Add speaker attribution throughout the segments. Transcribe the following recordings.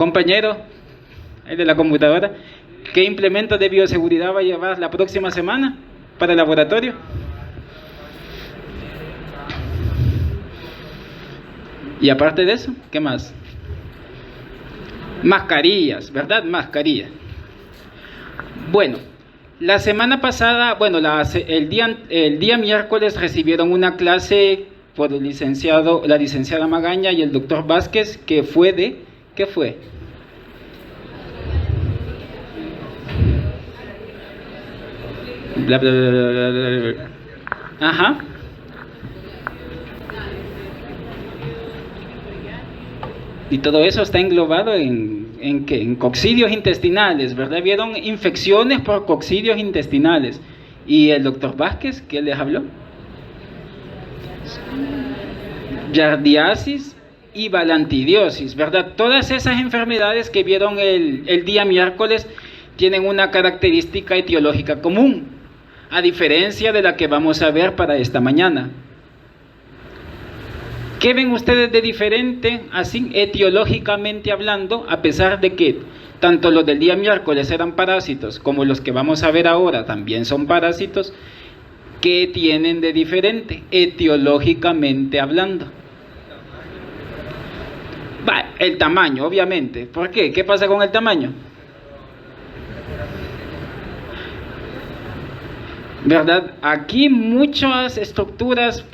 Speaker 1: Compañero, el de la computadora, ¿qué implemento de bioseguridad va a llevar la próxima semana para el laboratorio? Y aparte de eso, ¿qué más? Mascarillas, ¿verdad? Mascarillas. Bueno, la semana pasada, el día miércoles recibieron una clase por el licenciado, la licenciada Magaña y el doctor Vázquez, que fue de, ¿qué fue? Bla, bla, bla, bla, bla, bla. Ajá. Y todo eso está englobado ¿en qué? En coccidios intestinales, ¿verdad? Vieron infecciones por coccidios intestinales. ¿Y el doctor Vázquez, qué les habló? Yardiasis y balantidiosis, ¿verdad? Todas esas enfermedades que vieron el día miércoles tienen una característica etiológica común, a diferencia de la que vamos a ver para esta mañana. ¿Qué ven ustedes de diferente, así etiológicamente hablando, a pesar de que tanto los del día miércoles eran parásitos como los que vamos a ver ahora también son parásitos? ¿Qué tienen de diferente etiológicamente hablando? El tamaño, obviamente. ¿Por qué? ¿Qué pasa con el tamaño? ¿Verdad? Aquí muchas estructuras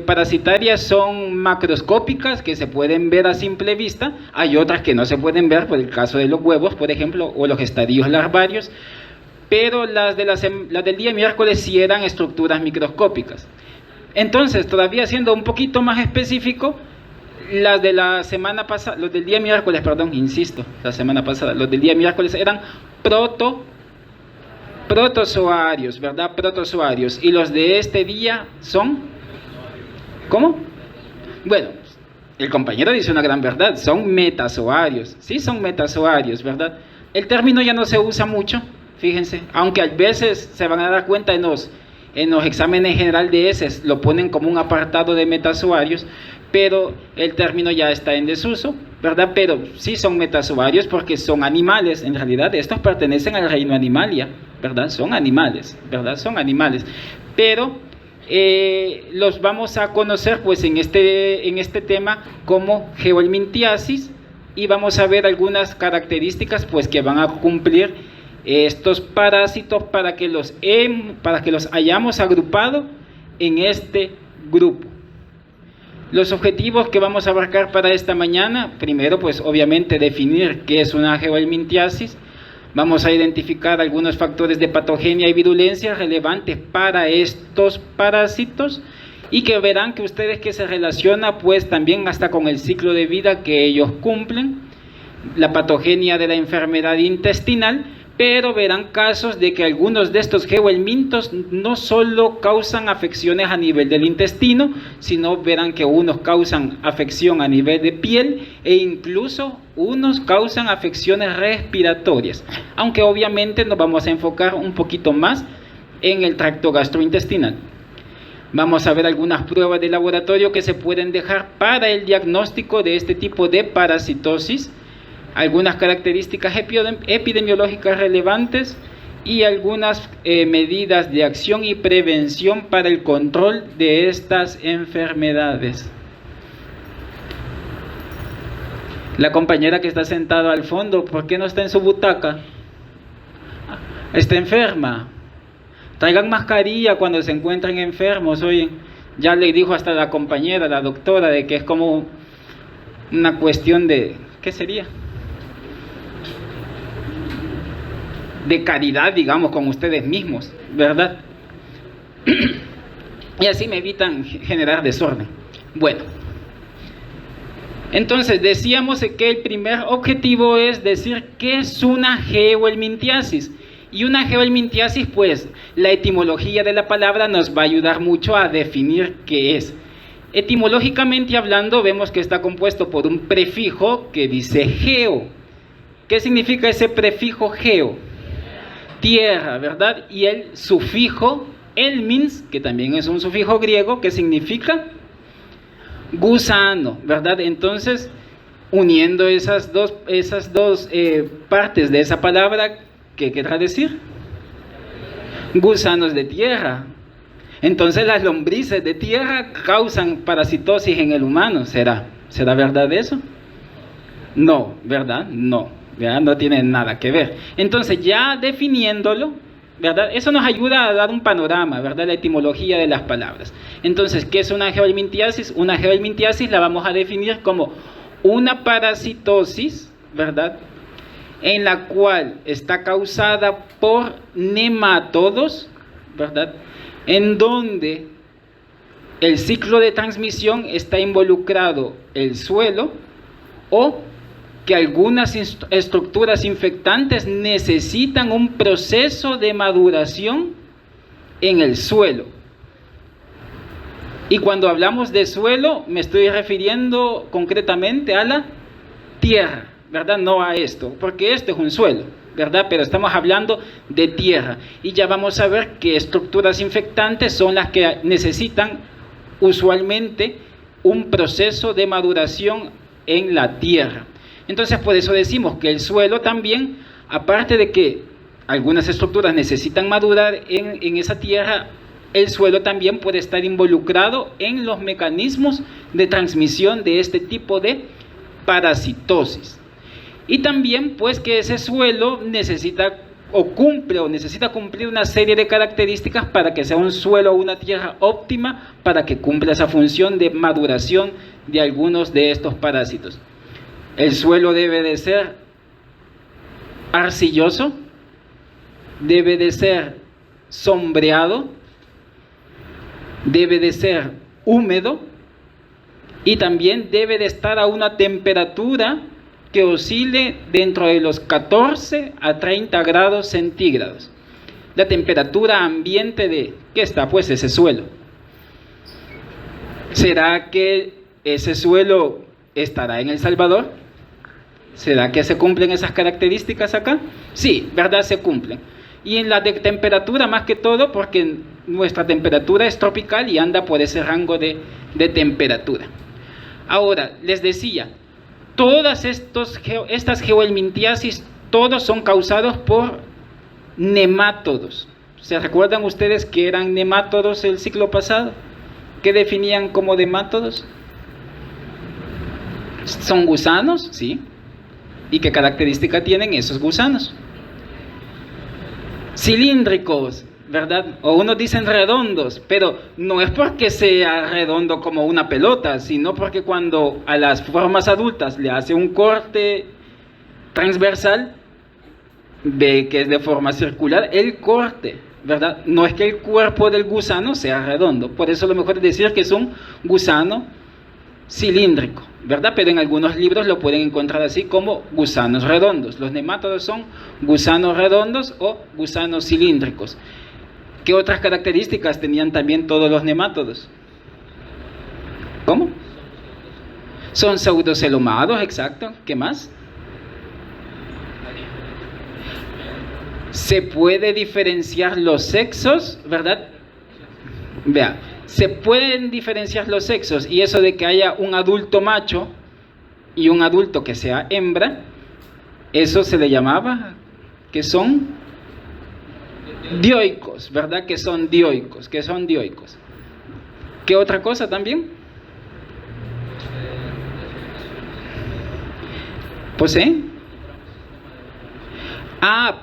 Speaker 1: parasitarias son macroscópicas, que se pueden ver a simple vista. Hay otras que no se pueden ver, por el caso de los huevos, por ejemplo, o los estadios larvarios, pero las del día miércoles sí eran estructuras microscópicas. Entonces, todavía siendo un poquito más específico, las de la semana pasada, los del día miércoles, la semana pasada, los del día miércoles eran protozoarios, ¿verdad? Protozoarios. Y los de este día son, ¿cómo? Bueno, el compañero dice una gran verdad, son metazoarios. Sí, son metazoarios, ¿verdad? El término ya no se usa mucho, fíjense, aunque a veces se van a dar cuenta en los exámenes general de heces, lo ponen como un apartado de metazoarios, pero el término ya está en desuso, ¿verdad? Pero sí son metazoarios porque son animales, en realidad estos pertenecen al reino Animalia, ¿verdad? Son animales, ¿verdad? Son animales, pero los vamos a conocer pues en este tema como geohelminthiasis, y vamos a ver algunas características pues que van a cumplir estos parásitos para que los hayamos agrupado en este grupo. Los objetivos que vamos a abarcar para esta mañana: primero, pues obviamente definir qué es una geohelminthiasis. Vamos a identificar algunos factores de patogenia y virulencia relevantes para estos parásitos, y que verán que ustedes que se relaciona pues también hasta con el ciclo de vida que ellos cumplen, la patogenia de la enfermedad intestinal. Pero verán casos de que algunos de estos geohelmintos no solo causan afecciones a nivel del intestino, sino verán que unos causan afección a nivel de piel, e incluso unos causan afecciones respiratorias, aunque obviamente nos vamos a enfocar un poquito más en el tracto gastrointestinal. Vamos a ver algunas pruebas de laboratorio que se pueden dejar para el diagnóstico de este tipo de parasitosis, algunas características epidemiológicas relevantes y algunas medidas de acción y prevención para el control de estas enfermedades. La compañera que está sentada al fondo, ¿por qué no está en su butaca? Está enferma. Traigan mascarilla cuando se encuentren enfermos. Oye, ya le dijo hasta la compañera, la doctora, de que es como una cuestión de, ¿qué sería? De caridad, digamos, con ustedes mismos, ¿verdad? Y así me evitan generar desorden. Bueno, entonces decíamos que el primer objetivo es decir qué es una geohelminthiasis. Y una geohelminthiasis, pues la etimología de la palabra nos va a ayudar mucho a definir qué es. Etimológicamente hablando, vemos que está compuesto por un prefijo que dice geo. ¿Qué significa ese prefijo geo? Tierra, ¿verdad? Y el sufijo helmins, que también es un sufijo griego, que significa gusano, ¿verdad? Entonces, uniendo esas dos partes de esa palabra, ¿qué querrá decir? Gusanos de tierra. Entonces las lombrices de tierra causan parasitosis en el humano. ¿Será verdad eso? No, ¿verdad? No, ¿verdad? No tiene nada que ver. Entonces, ya definiéndolo, ¿verdad? Eso nos ayuda a dar un panorama, ¿verdad? La etimología de las palabras. Entonces, ¿qué es una geohelmintiasis? Una geohelmintiasis la vamos a definir como una parasitosis, ¿verdad?, en la cual está causada por nemátodos, ¿verdad?, en donde el ciclo de transmisión está involucrado el suelo, o que algunas estructuras infectantes necesitan un proceso de maduración en el suelo. Y cuando hablamos de suelo, me estoy refiriendo concretamente a la tierra, ¿verdad? No a esto, porque esto es un suelo, ¿verdad? Pero estamos hablando de tierra. Y ya vamos a ver qué estructuras infectantes son las que necesitan usualmente un proceso de maduración en la tierra. Entonces, por eso decimos que el suelo también, aparte de que algunas estructuras necesitan madurar en esa tierra, el suelo también puede estar involucrado en los mecanismos de transmisión de este tipo de parasitosis. Y también, pues, que ese suelo necesita cumplir una serie de características para que sea un suelo o una tierra óptima para que cumpla esa función de maduración de algunos de estos parásitos. El suelo debe de ser arcilloso, debe de ser sombreado, debe de ser húmedo y también debe de estar a una temperatura que oscile dentro de los 14 a 30 grados centígrados. La temperatura ambiente de ¿qué está? Pues ese suelo. ¿Será que ese suelo estará en El Salvador? ¿Será que se cumplen esas características acá? Sí, ¿verdad? Se cumplen. Y en la de temperatura más que todo, porque nuestra temperatura es tropical y anda por ese rango de temperatura. Ahora, les decía, todas estas geohelmintiasis, todos son causados por nemátodos. ¿Se recuerdan ustedes que eran nemátodos el ciclo pasado? ¿Qué definían como nemátodos? ¿Son gusanos? Sí. ¿Y qué característica tienen esos gusanos? Cilíndricos, ¿verdad? O unos dicen redondos, pero no es porque sea redondo como una pelota, sino porque cuando a las formas adultas le hace un corte transversal, ve que es de forma circular el corte, ¿verdad? No es que el cuerpo del gusano sea redondo, por eso lo mejor es decir que es un gusano cilíndrico, ¿verdad? Pero en algunos libros lo pueden encontrar así como gusanos redondos. Los nemátodos son gusanos redondos o gusanos cilíndricos. ¿Qué otras características tenían también todos los nemátodos? ¿Cómo? Son pseudocelomados, exacto. ¿Qué más? Se puede diferenciar los sexos, ¿verdad? Vea, se pueden diferenciar los sexos, y eso de que haya un adulto macho y un adulto que sea hembra, eso se le llamaba que son dioicos, ¿verdad? Que son dioicos. ¿Qué otra cosa también? ¿Poseen?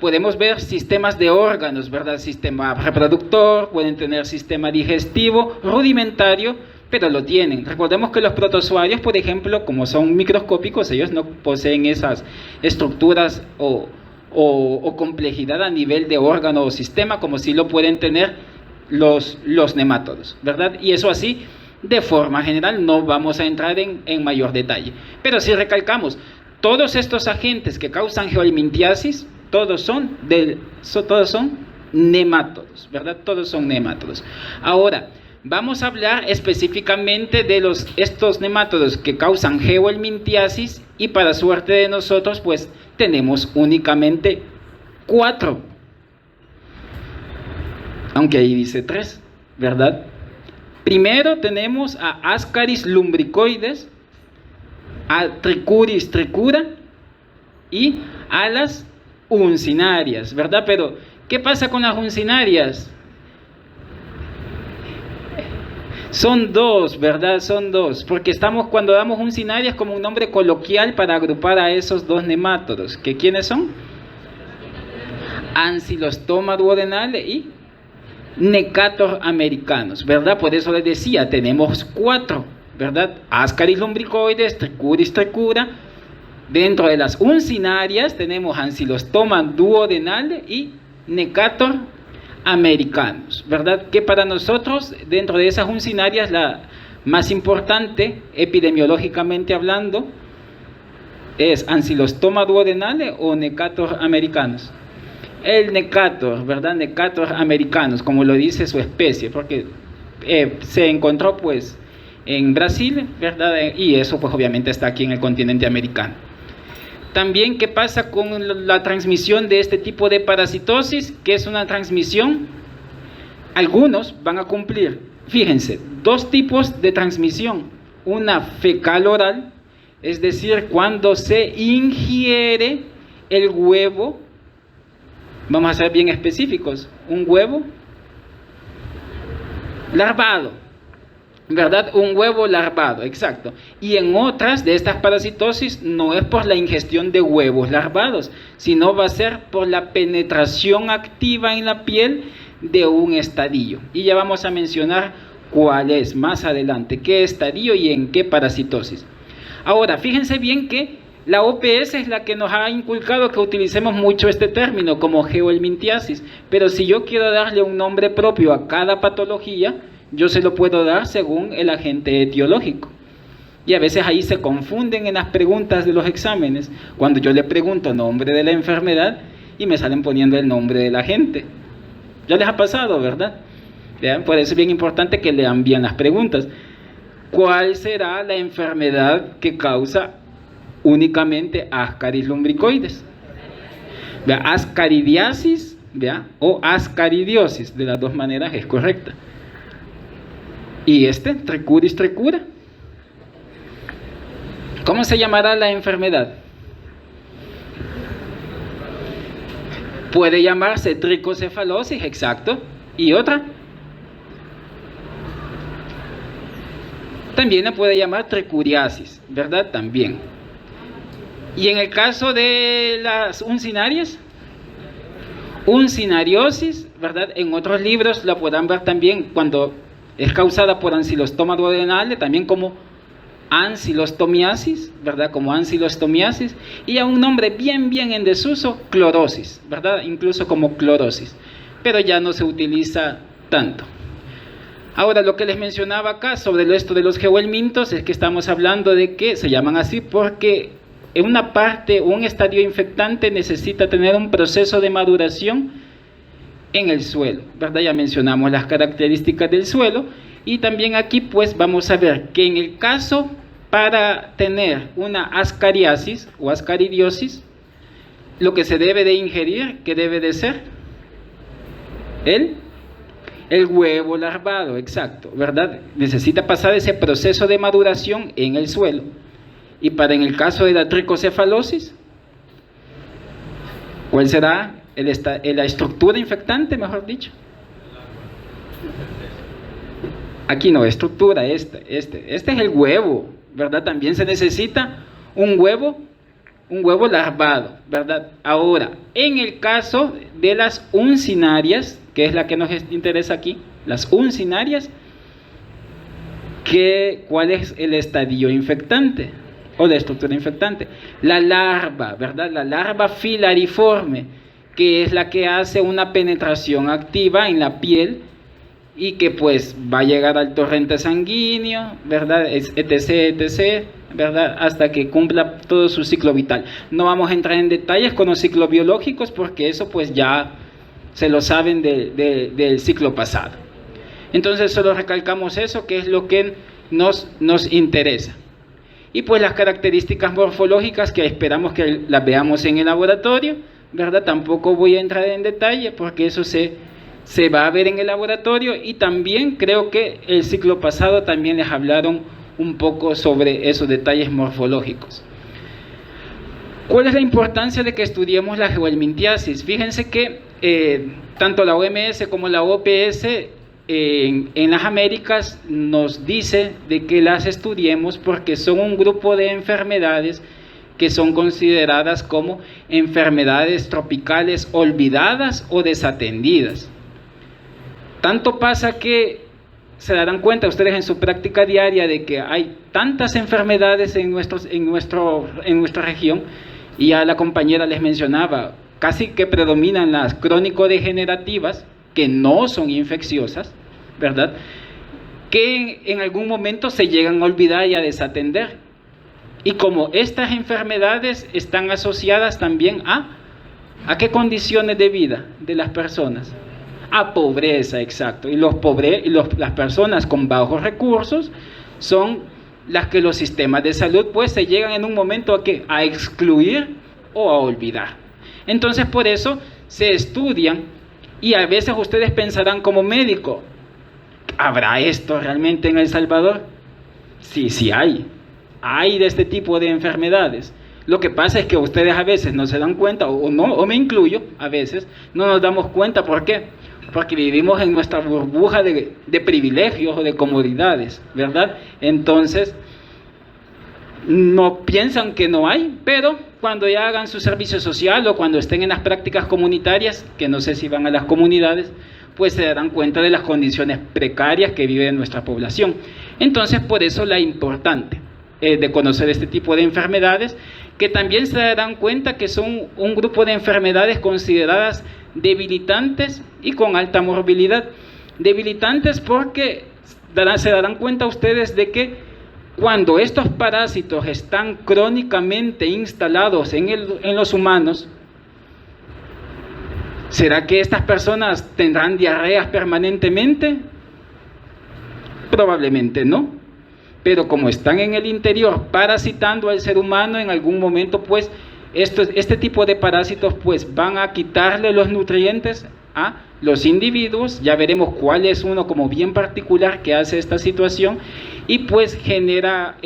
Speaker 1: Podemos ver sistemas de órganos, ¿verdad? Sistema reproductor, pueden tener sistema digestivo rudimentario, pero lo tienen. Recordemos que los protozoarios, por ejemplo, como son microscópicos, ellos no poseen esas estructuras o complejidad a nivel de órgano o sistema, como sí lo pueden tener los nemátodos, ¿verdad? Y eso así, de forma general, no vamos a entrar en mayor detalle. Pero si recalcamos, todos estos agentes que causan geohelmintiasis, todos son nemátodos, ¿verdad? Todos son nemátodos. Ahora, vamos a hablar específicamente de estos nemátodos que causan geohelmintiasis, y para suerte de nosotros, pues, tenemos únicamente 4. Aunque ahí dice 3, ¿verdad? Primero tenemos a Ascaris lumbricoides, a Trichuris tricura y a las uncinarias, ¿verdad? Pero, ¿qué pasa con las uncinarias? Son dos, ¿verdad? Son dos, porque cuando damos uncinarias como un nombre coloquial para agrupar a esos dos nemátodos, ¿que quiénes son? Ancylostoma duodenale y Necator americanos, ¿verdad? Por eso les decía, tenemos 4, ¿verdad? Ascaris lumbricoides, Trichuris tricura. Dentro de las uncinarias tenemos Ancylostoma duodenale y Necator americanos, ¿verdad? Que para nosotros, dentro de esas uncinarias, la más importante, epidemiológicamente hablando, es Ancylostoma duodenale o Necator americanos. El Necator, ¿verdad? Necator americanos, como lo dice su especie, porque se encontró pues en Brasil, ¿verdad? Y eso pues obviamente está aquí en el continente americano. También, ¿qué pasa con la transmisión de este tipo de parasitosis? Que es una transmisión, algunos van a cumplir, fíjense, 2 tipos de transmisión. Una fecal oral, es decir, cuando se ingiere el huevo, vamos a ser bien específicos, un huevo larvado, ¿verdad? Un huevo larvado, exacto. Y en otras de estas parasitosis no es por la ingestión de huevos larvados, sino va a ser por la penetración activa en la piel de un estadio. Y ya vamos a mencionar cuál es más adelante, qué estadio y en qué parasitosis. Ahora, fíjense bien que la OPS es la que nos ha inculcado que utilicemos mucho este término como geohelminthiasis, pero si yo quiero darle un nombre propio a cada patología, yo se lo puedo dar según el agente etiológico. Y a veces ahí se confunden en las preguntas de los exámenes, cuando yo le pregunto nombre de la enfermedad y me salen poniendo el nombre del agente. Ya les ha pasado, ¿verdad? ¿Vean? Por eso es bien importante que lean bien las preguntas. ¿Cuál será la enfermedad que causa únicamente Ascaris lumbricoides? ¿Vea? Ascaridiasis, ¿vea? O ascaridiosis, de las dos maneras es correcta. Y Trichuris tricura, ¿cómo se llamará la enfermedad? Puede llamarse tricocefalosis, exacto. ¿Y otra? También la puede llamar trichuriasis, ¿verdad? También. Y en el caso de las uncinarias, uncinariosis, ¿verdad? En otros libros la podrán ver también cuando es causada por Ancylostoma duodenale, también como ancilostomiasis, ¿verdad? Como ancilostomiasis, y a un nombre bien en desuso, clorosis, ¿verdad? Incluso como clorosis, pero ya no se utiliza tanto. Ahora, lo que les mencionaba acá sobre esto de los geohelmintos es que estamos hablando de que se llaman así porque en una parte, un estadio infectante necesita tener un proceso de maduración en el suelo, ¿verdad? Ya mencionamos las características del suelo y también aquí pues vamos a ver que en el caso para tener una ascariasis o ascaridiosis, lo que se debe de ingerir, ¿qué debe de ser? El huevo larvado, exacto, ¿verdad? Necesita pasar ese proceso de maduración en el suelo. Y para en el caso de la tricocefalosis, ¿cuál será la estructura infectante, mejor dicho? Aquí no, estructura, este es el huevo, ¿verdad? También se necesita un huevo larvado, ¿verdad? Ahora, en el caso de las uncinarias, que es la que nos interesa aquí, las uncinarias, ¿cuál es el estadio infectante o la estructura infectante? La larva, ¿verdad? La larva filariforme, que es la que hace una penetración activa en la piel y que pues va a llegar al torrente sanguíneo, ¿verdad? etc., ¿verdad? Hasta que cumpla todo su ciclo vital. No vamos a entrar en detalles con los ciclos biológicos porque eso pues ya se lo saben del ciclo pasado. Entonces solo recalcamos eso, que es lo que nos interesa. Y pues las características morfológicas que esperamos que las veamos en el laboratorio, ¿verdad? Tampoco voy a entrar en detalle porque eso se va a ver en el laboratorio, y también creo que el ciclo pasado también les hablaron un poco sobre esos detalles morfológicos. ¿Cuál es la importancia de que estudiemos la geohelmintiasis? Fíjense que tanto la OMS como la OPS en las Américas nos dice de que las estudiemos porque son un grupo de enfermedades que son consideradas como enfermedades tropicales olvidadas o desatendidas. Tanto pasa que se darán cuenta ustedes en su práctica diaria de que hay tantas enfermedades en nuestra región, y ya la compañera les mencionaba, casi que predominan las crónico-degenerativas, que no son infecciosas, ¿verdad?, que en algún momento se llegan a olvidar y a desatender. Y como estas enfermedades están asociadas también ¿a qué condiciones de vida de las personas? A pobreza, exacto. Y las personas con bajos recursos son las que los sistemas de salud pues se llegan en un momento a excluir o a olvidar. Entonces por eso se estudian, y a veces ustedes pensarán como médico, ¿habrá esto realmente en El Salvador? Sí, sí hay de este tipo de enfermedades. Lo que pasa es que ustedes a veces no se dan cuenta, o me incluyo, a veces no nos damos cuenta. ¿Por qué? Porque vivimos en nuestra burbuja de privilegios o de comodidades, ¿verdad? Entonces, no piensan que no hay, pero cuando ya hagan su servicio social o cuando estén en las prácticas comunitarias, que no sé si van a las comunidades, pues se darán cuenta de las condiciones precarias que vive nuestra población. Entonces, por eso la importante de conocer este tipo de enfermedades, que también se darán cuenta que son un grupo de enfermedades consideradas debilitantes y con alta morbilidad. Debilitantes porque se darán cuenta ustedes de que cuando estos parásitos están crónicamente instalados en los humanos, ¿será que estas personas tendrán diarreas permanentemente? Probablemente no. Pero como están en el interior parasitando al ser humano, en algún momento pues este tipo de parásitos pues van a quitarle los nutrientes a los individuos. Ya veremos cuál es uno como bien particular que hace esta situación, y pues genera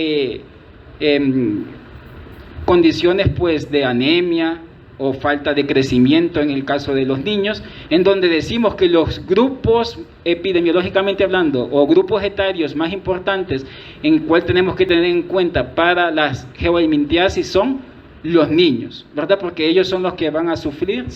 Speaker 1: condiciones pues de anemia o falta de crecimiento en el caso de los niños, en donde decimos que los grupos epidemiológicamente hablando o grupos etarios más importantes en el cual tenemos que tener en cuenta para las geohelmintiasis son los niños, ¿verdad? Porque ellos son los que van a sufrir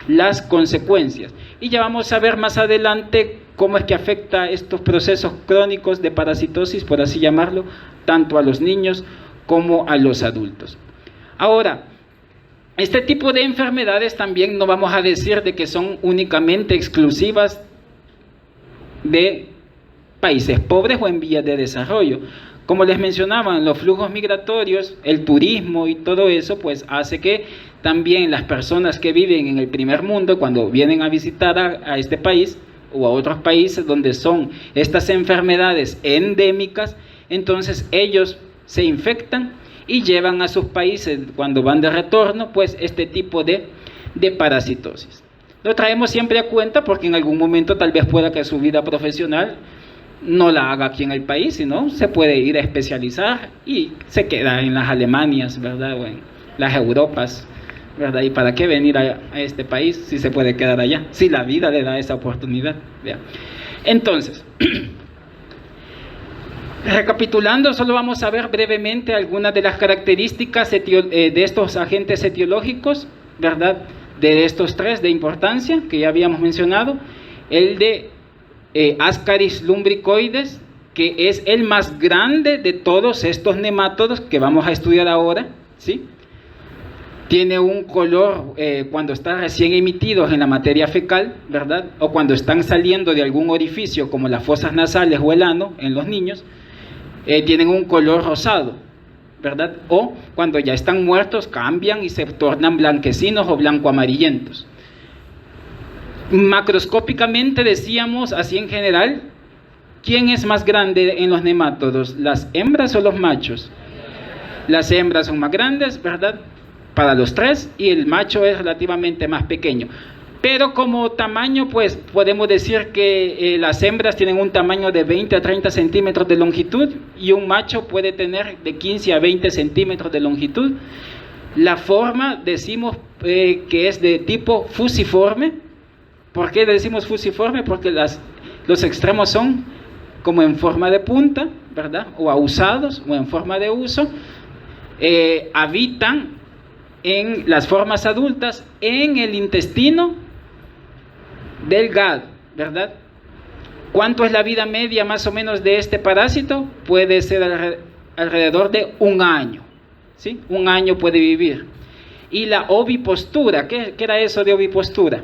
Speaker 1: las consecuencias. Y ya vamos a ver más adelante cómo es que afecta estos procesos crónicos de parasitosis, por así llamarlo, tanto a los niños como a los adultos. Ahora, este tipo de enfermedades también no vamos a decir de que son únicamente exclusivas de países pobres o en vías de desarrollo. Como les mencionaba, los flujos migratorios, el turismo y todo eso, pues hace que también las personas que viven en el primer mundo, cuando vienen a visitar a este país o a otros países donde son estas enfermedades endémicas, entonces ellos se infectan y llevan a sus países, cuando van de retorno, pues este tipo de parasitosis. Lo traemos siempre a cuenta porque en algún momento tal vez pueda que su vida profesional no la haga aquí en el país, sino se puede ir a especializar y se queda en las Alemanias, ¿verdad? O en las Europas, ¿verdad? ¿Y para qué venir a este país si se puede quedar allá? Si la vida le da esa oportunidad, ¿verdad? Entonces, recapitulando, solo vamos a ver brevemente algunas de las características de estos agentes etiológicos, ¿verdad? De estos tres de importancia que ya habíamos mencionado. El de Ascaris lumbricoides, que es el más grande de todos estos nemátodos que vamos a estudiar ahora, ¿sí? Tiene un color cuando están recién emitidos en la materia fecal, ¿verdad? O cuando están saliendo de algún orificio como las fosas nasales o el ano en los niños, tienen un color rosado, ¿verdad? O cuando ya están muertos cambian y se tornan blanquecinos o blanco-amarillentos. Macroscópicamente decíamos, así en general, ¿quién es más grande en los nemátodos? ¿Las hembras o los machos? Las hembras son más grandes, ¿verdad? Para los tres, y el macho es relativamente más pequeño. Pero como tamaño, pues podemos decir que las hembras tienen un tamaño de 20 a 30 centímetros de longitud y un macho puede tener de 15 a 20 centímetros de longitud. La forma decimos que es de tipo fusiforme. ¿Por qué decimos fusiforme? Porque los extremos son como en forma de punta, ¿verdad? O ahusados o en forma de huso. Habitan en las formas adultas en el intestino delgado, ¿verdad? ¿Cuánto es la vida media más o menos de este parásito? Puede ser alrededor de un año, ¿sí? Un año puede vivir. Y la ovipostura, ¿qué era eso de ovipostura?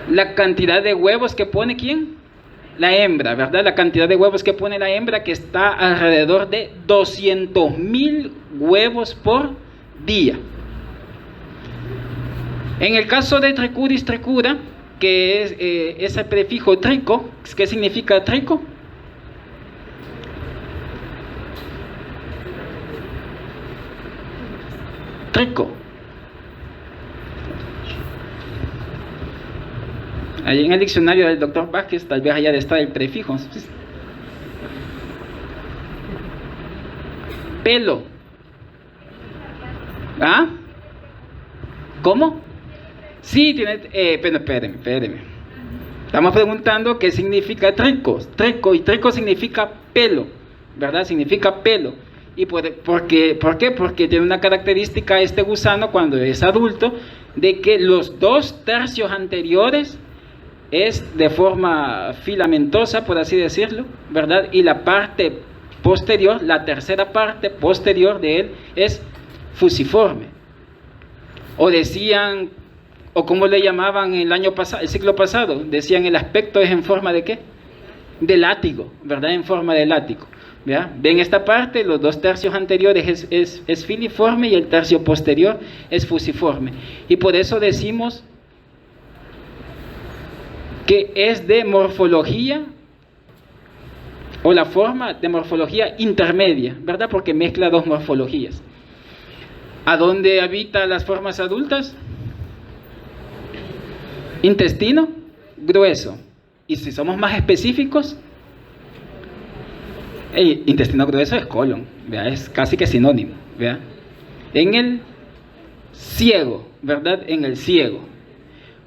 Speaker 1: La cantidad de huevos que pone ¿quién? La hembra, ¿verdad? La cantidad de huevos que pone la hembra, que está alrededor de 200,000 huevos por día. En el caso de Trichuris trichura, que es ese prefijo trico, ¿qué significa trico? Trico. Ahí en el diccionario del doctor Vázquez, tal vez allá está el prefijo. Pelo. ¿Ah? ¿Cómo? Sí, tiene, pero espérenme. Estamos preguntando qué significa trico. Trico, y trico significa pelo, ¿verdad? Significa pelo. ¿Y por qué? Porque tiene una característica este gusano cuando es adulto, de que los 2/3 anteriores es de forma filamentosa, por así decirlo, ¿verdad? Y la parte posterior, la tercera parte posterior de él es fusiforme. O decían, o como le llamaban el siglo pasado, decían el aspecto es en forma de ¿qué? De látigo, ¿verdad? En forma de látigo. ¿Ya? Ven esta parte, los 2/3 anteriores es filiforme y el tercio posterior es fusiforme. Y por eso decimos que es de morfología, o la forma de morfología intermedia, ¿verdad? Porque mezcla dos morfologías. ¿A dónde habitan las formas adultas? Intestino grueso. Y si somos más específicos, el intestino grueso es colon, ¿verdad? Es casi que sinónimo, ¿verdad? En el ciego, ¿verdad? En el ciego.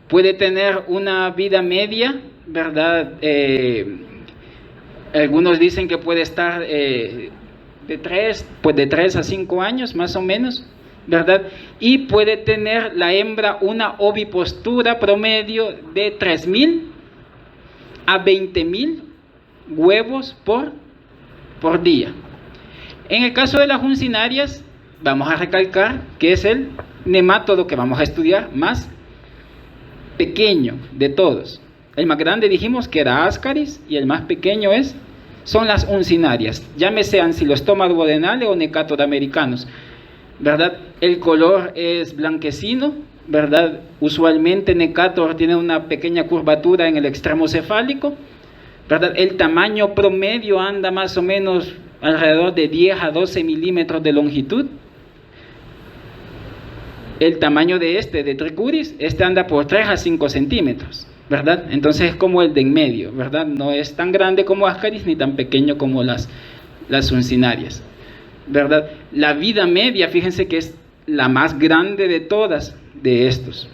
Speaker 1: Puede tener una vida media, ¿verdad? Algunos dicen que puede estar de 3 a 5 años, más o menos, ¿verdad? Y puede tener la hembra una ovipostura promedio de 3,000 a 20,000 huevos por día. En el caso de las uncinarias, vamos a recalcar que es el nemátodo que vamos a estudiar más pequeño de todos. El más grande dijimos que era Ascaris y el más pequeño son las uncinarias, llámese Ancylostoma duodenale o Necator americanos, ¿verdad? El color es blanquecino, ¿verdad? Usualmente Necator tiene una pequeña curvatura en el extremo cefálico, ¿verdad? El tamaño promedio anda más o menos alrededor de 10 a 12 milímetros de longitud. El tamaño de Trichuris, anda por 3 a 5 centímetros, ¿verdad? Entonces es como el de en medio, ¿verdad? No es tan grande como Ascaris ni tan pequeño como las uncinarias, ¿verdad? La vida media, fíjense que es la más grande de todas de estos.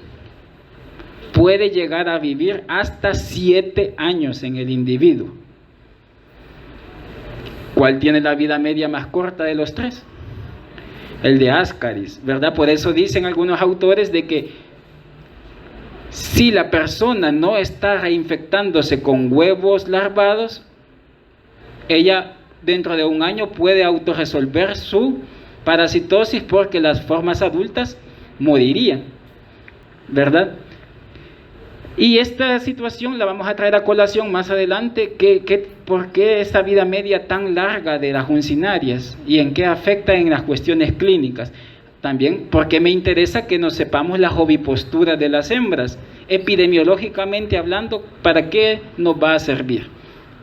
Speaker 1: Puede llegar a vivir hasta 7 años en el individuo. ¿Cuál tiene la vida media más corta de los 3? El de Ascaris, ¿verdad? Por eso dicen algunos autores de que si la persona no está reinfectándose con huevos larvados, ella dentro de un año puede autorresolver su parasitosis porque las formas adultas morirían, ¿verdad? Y esta situación la vamos a traer a colación más adelante, ¿por qué esta vida media tan larga de las uncinarias y en qué afecta en las cuestiones clínicas? También porque me interesa que nos sepamos las oviposturas de las hembras, epidemiológicamente hablando, ¿para qué nos va a servir?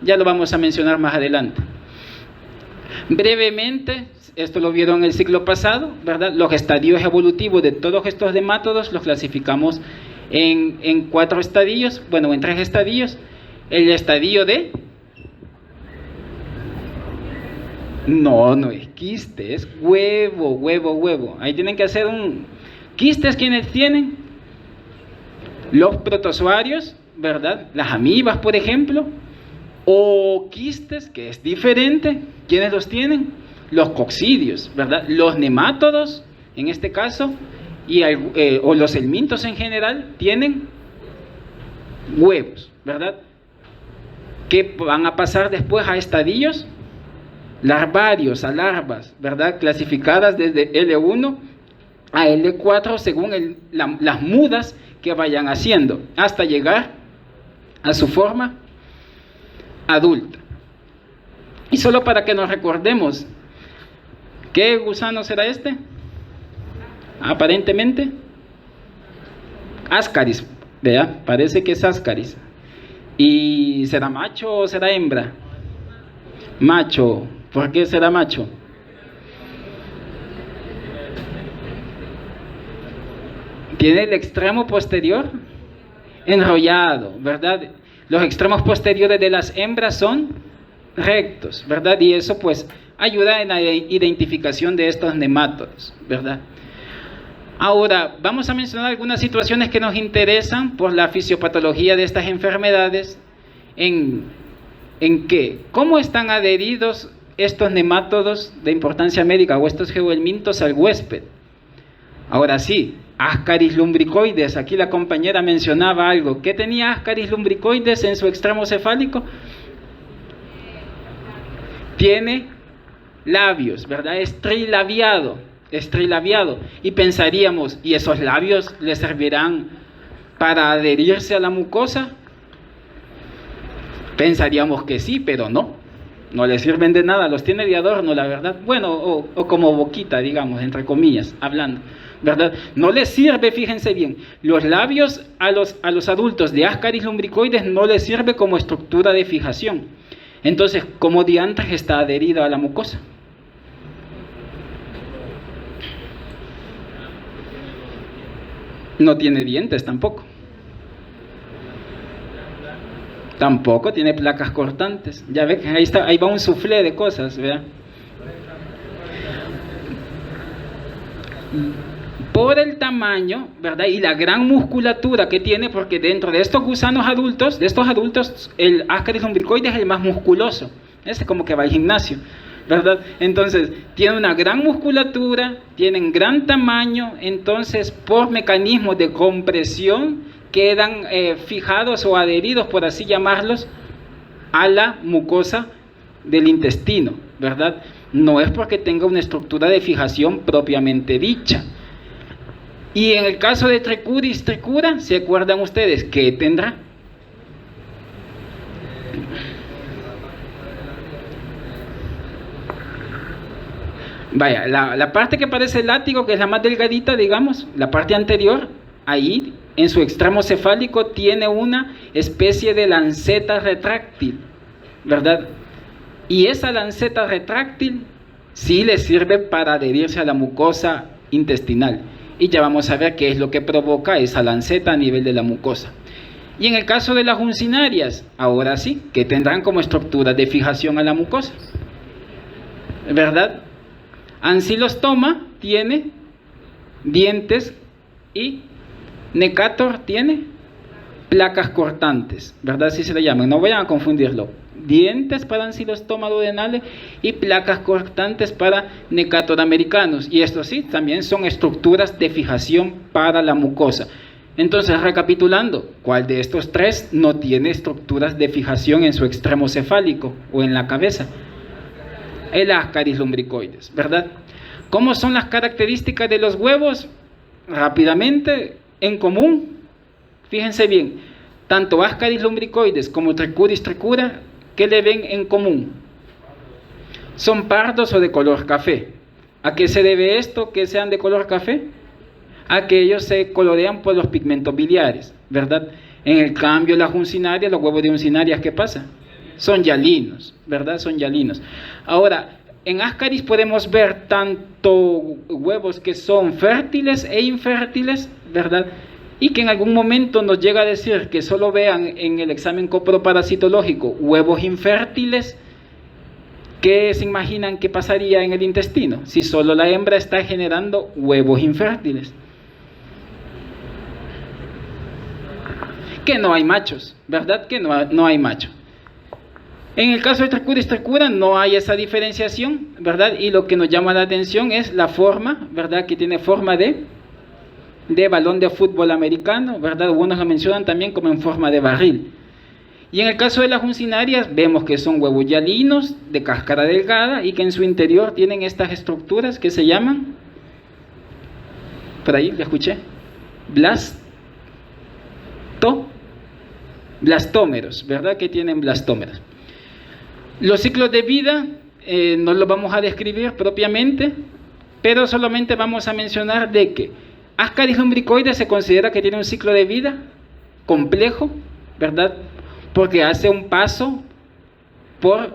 Speaker 1: Ya lo vamos a mencionar más adelante. Brevemente, esto lo vieron en el ciclo pasado, ¿verdad? Los estadios evolutivos de todos estos nemátodos los clasificamos en 4 estadios, bueno, en 3 estadios. El estadio de... No es quiste, es huevo. Ahí tienen que hacer un... Quistes, ¿quiénes tienen? Los protozoarios, ¿verdad? Las amibas, por ejemplo. O quistes, que es diferente, ¿quiénes los tienen? Los coccidios, ¿verdad? Los nemátodos, en este caso, o los helmintos en general, tienen huevos, ¿verdad? Que van a pasar después a estadios larvarios, a larvas, ¿verdad? Clasificadas desde L1 a L4 según las mudas que vayan haciendo, hasta llegar a su forma adulta. Y solo para que nos recordemos, ¿qué gusano será este? Aparentemente Ascaris, ¿verdad? Parece que es Ascaris. ¿Y será macho o será hembra? Macho. ¿Por qué será macho? Tiene el extremo posterior enrollado, ¿verdad? Los extremos posteriores de las hembras son rectos, ¿verdad? Y eso pues ayuda en la identificación de estos nemátodos, ¿verdad? Ahora, vamos a mencionar algunas situaciones que nos interesan por la fisiopatología de estas enfermedades. ¿En qué? ¿Cómo están adheridos estos nemátodos de importancia médica o estos geohelmintos al huésped? Ahora sí, Ascaris lumbricoides, aquí la compañera mencionaba algo. ¿Qué tenía Ascaris lumbricoides en su extremo cefálico? Tiene labios, ¿verdad? Estrilabiado. Y pensaríamos, ¿y esos labios le servirán para adherirse a la mucosa? Pensaríamos que sí, pero no le sirven de nada, los tiene de adorno, la verdad. Bueno, o como boquita, digamos, entre comillas, hablando, ¿verdad? No les sirve, fíjense bien, los labios a los adultos de Ascaris lumbricoides no les sirve como estructura de fijación. Entonces, ¿cómo diantres está adherida a la mucosa? No tiene dientes tampoco. Tampoco tiene placas cortantes. Ya ve que ahí va un soufflé de cosas, ¿verdad? Por el tamaño, ¿verdad? Y la gran musculatura que tiene, porque dentro de estos gusanos adultos, el Ascaris lumbricoides es el más musculoso. Ese como que va al gimnasio, ¿verdad? Entonces, tiene una gran musculatura, tienen gran tamaño, entonces por mecanismos de compresión quedan fijados o adheridos, por así llamarlos, a la mucosa del intestino, ¿verdad? No es porque tenga una estructura de fijación propiamente dicha. Y en el caso de Trichuris tricura, ¿se acuerdan ustedes qué tendrá? Vaya, la parte que parece látigo, que es la más delgadita, digamos, la parte anterior, ahí en su extremo cefálico tiene una especie de lanceta retráctil, ¿verdad? Y esa lanceta retráctil sí le sirve para adherirse a la mucosa intestinal. Y ya vamos a ver qué es lo que provoca esa lanceta a nivel de la mucosa. Y en el caso de las uncinarias, ahora sí, que tendrán como estructura de fijación a la mucosa, ¿verdad? Ancylostoma tiene dientes y Necator tiene placas cortantes, ¿verdad? Así se le llaman, no vayan a confundirlo. Dientes para Ancylostoma duodenale y placas cortantes para Necator americanus. Y esto sí, también son estructuras de fijación para la mucosa. Entonces, recapitulando, ¿cuál de estos tres no tiene estructuras de fijación en su extremo cefálico o en la cabeza? El Ascaris lumbricoides, ¿verdad? ¿Cómo son las características de los huevos? Rápidamente, en común, fíjense bien, tanto Ascaris lumbricoides como Trichuris tricura, ¿qué le ven en común? Son pardos o de color café. ¿A qué se debe esto, que sean de color café? A que ellos se colorean por los pigmentos biliares, ¿verdad? En el cambio, las uncinarias, los huevos de uncinarias, ¿qué pasa? Son hialinos, ¿verdad? Son hialinos. Ahora, en Ascaris podemos ver tanto huevos que son fértiles e infértiles, ¿verdad? Y que en algún momento nos llega a decir que solo vean en el examen coproparasitológico huevos infértiles. ¿Qué se imaginan que pasaría en el intestino si solo la hembra está generando huevos infértiles? Que no hay machos, ¿verdad? Que no hay machos. En el caso de Trichuris tricura no hay esa diferenciación, ¿verdad? Y lo que nos llama la atención es la forma, ¿verdad? Que tiene forma de balón de fútbol americano, ¿verdad? Algunos lo mencionan también como en forma de barril. Y en el caso de las uncinarias vemos que son huevos hialinos de cáscara delgada y que en su interior tienen estas estructuras que se llaman, por ahí le escuché, blastómeros, ¿verdad? Que tienen blastómeros. Los ciclos de vida no los vamos a describir propiamente, pero solamente vamos a mencionar de que Ascaris lumbricoides se considera que tiene un ciclo de vida complejo, ¿verdad? Porque hace un paso por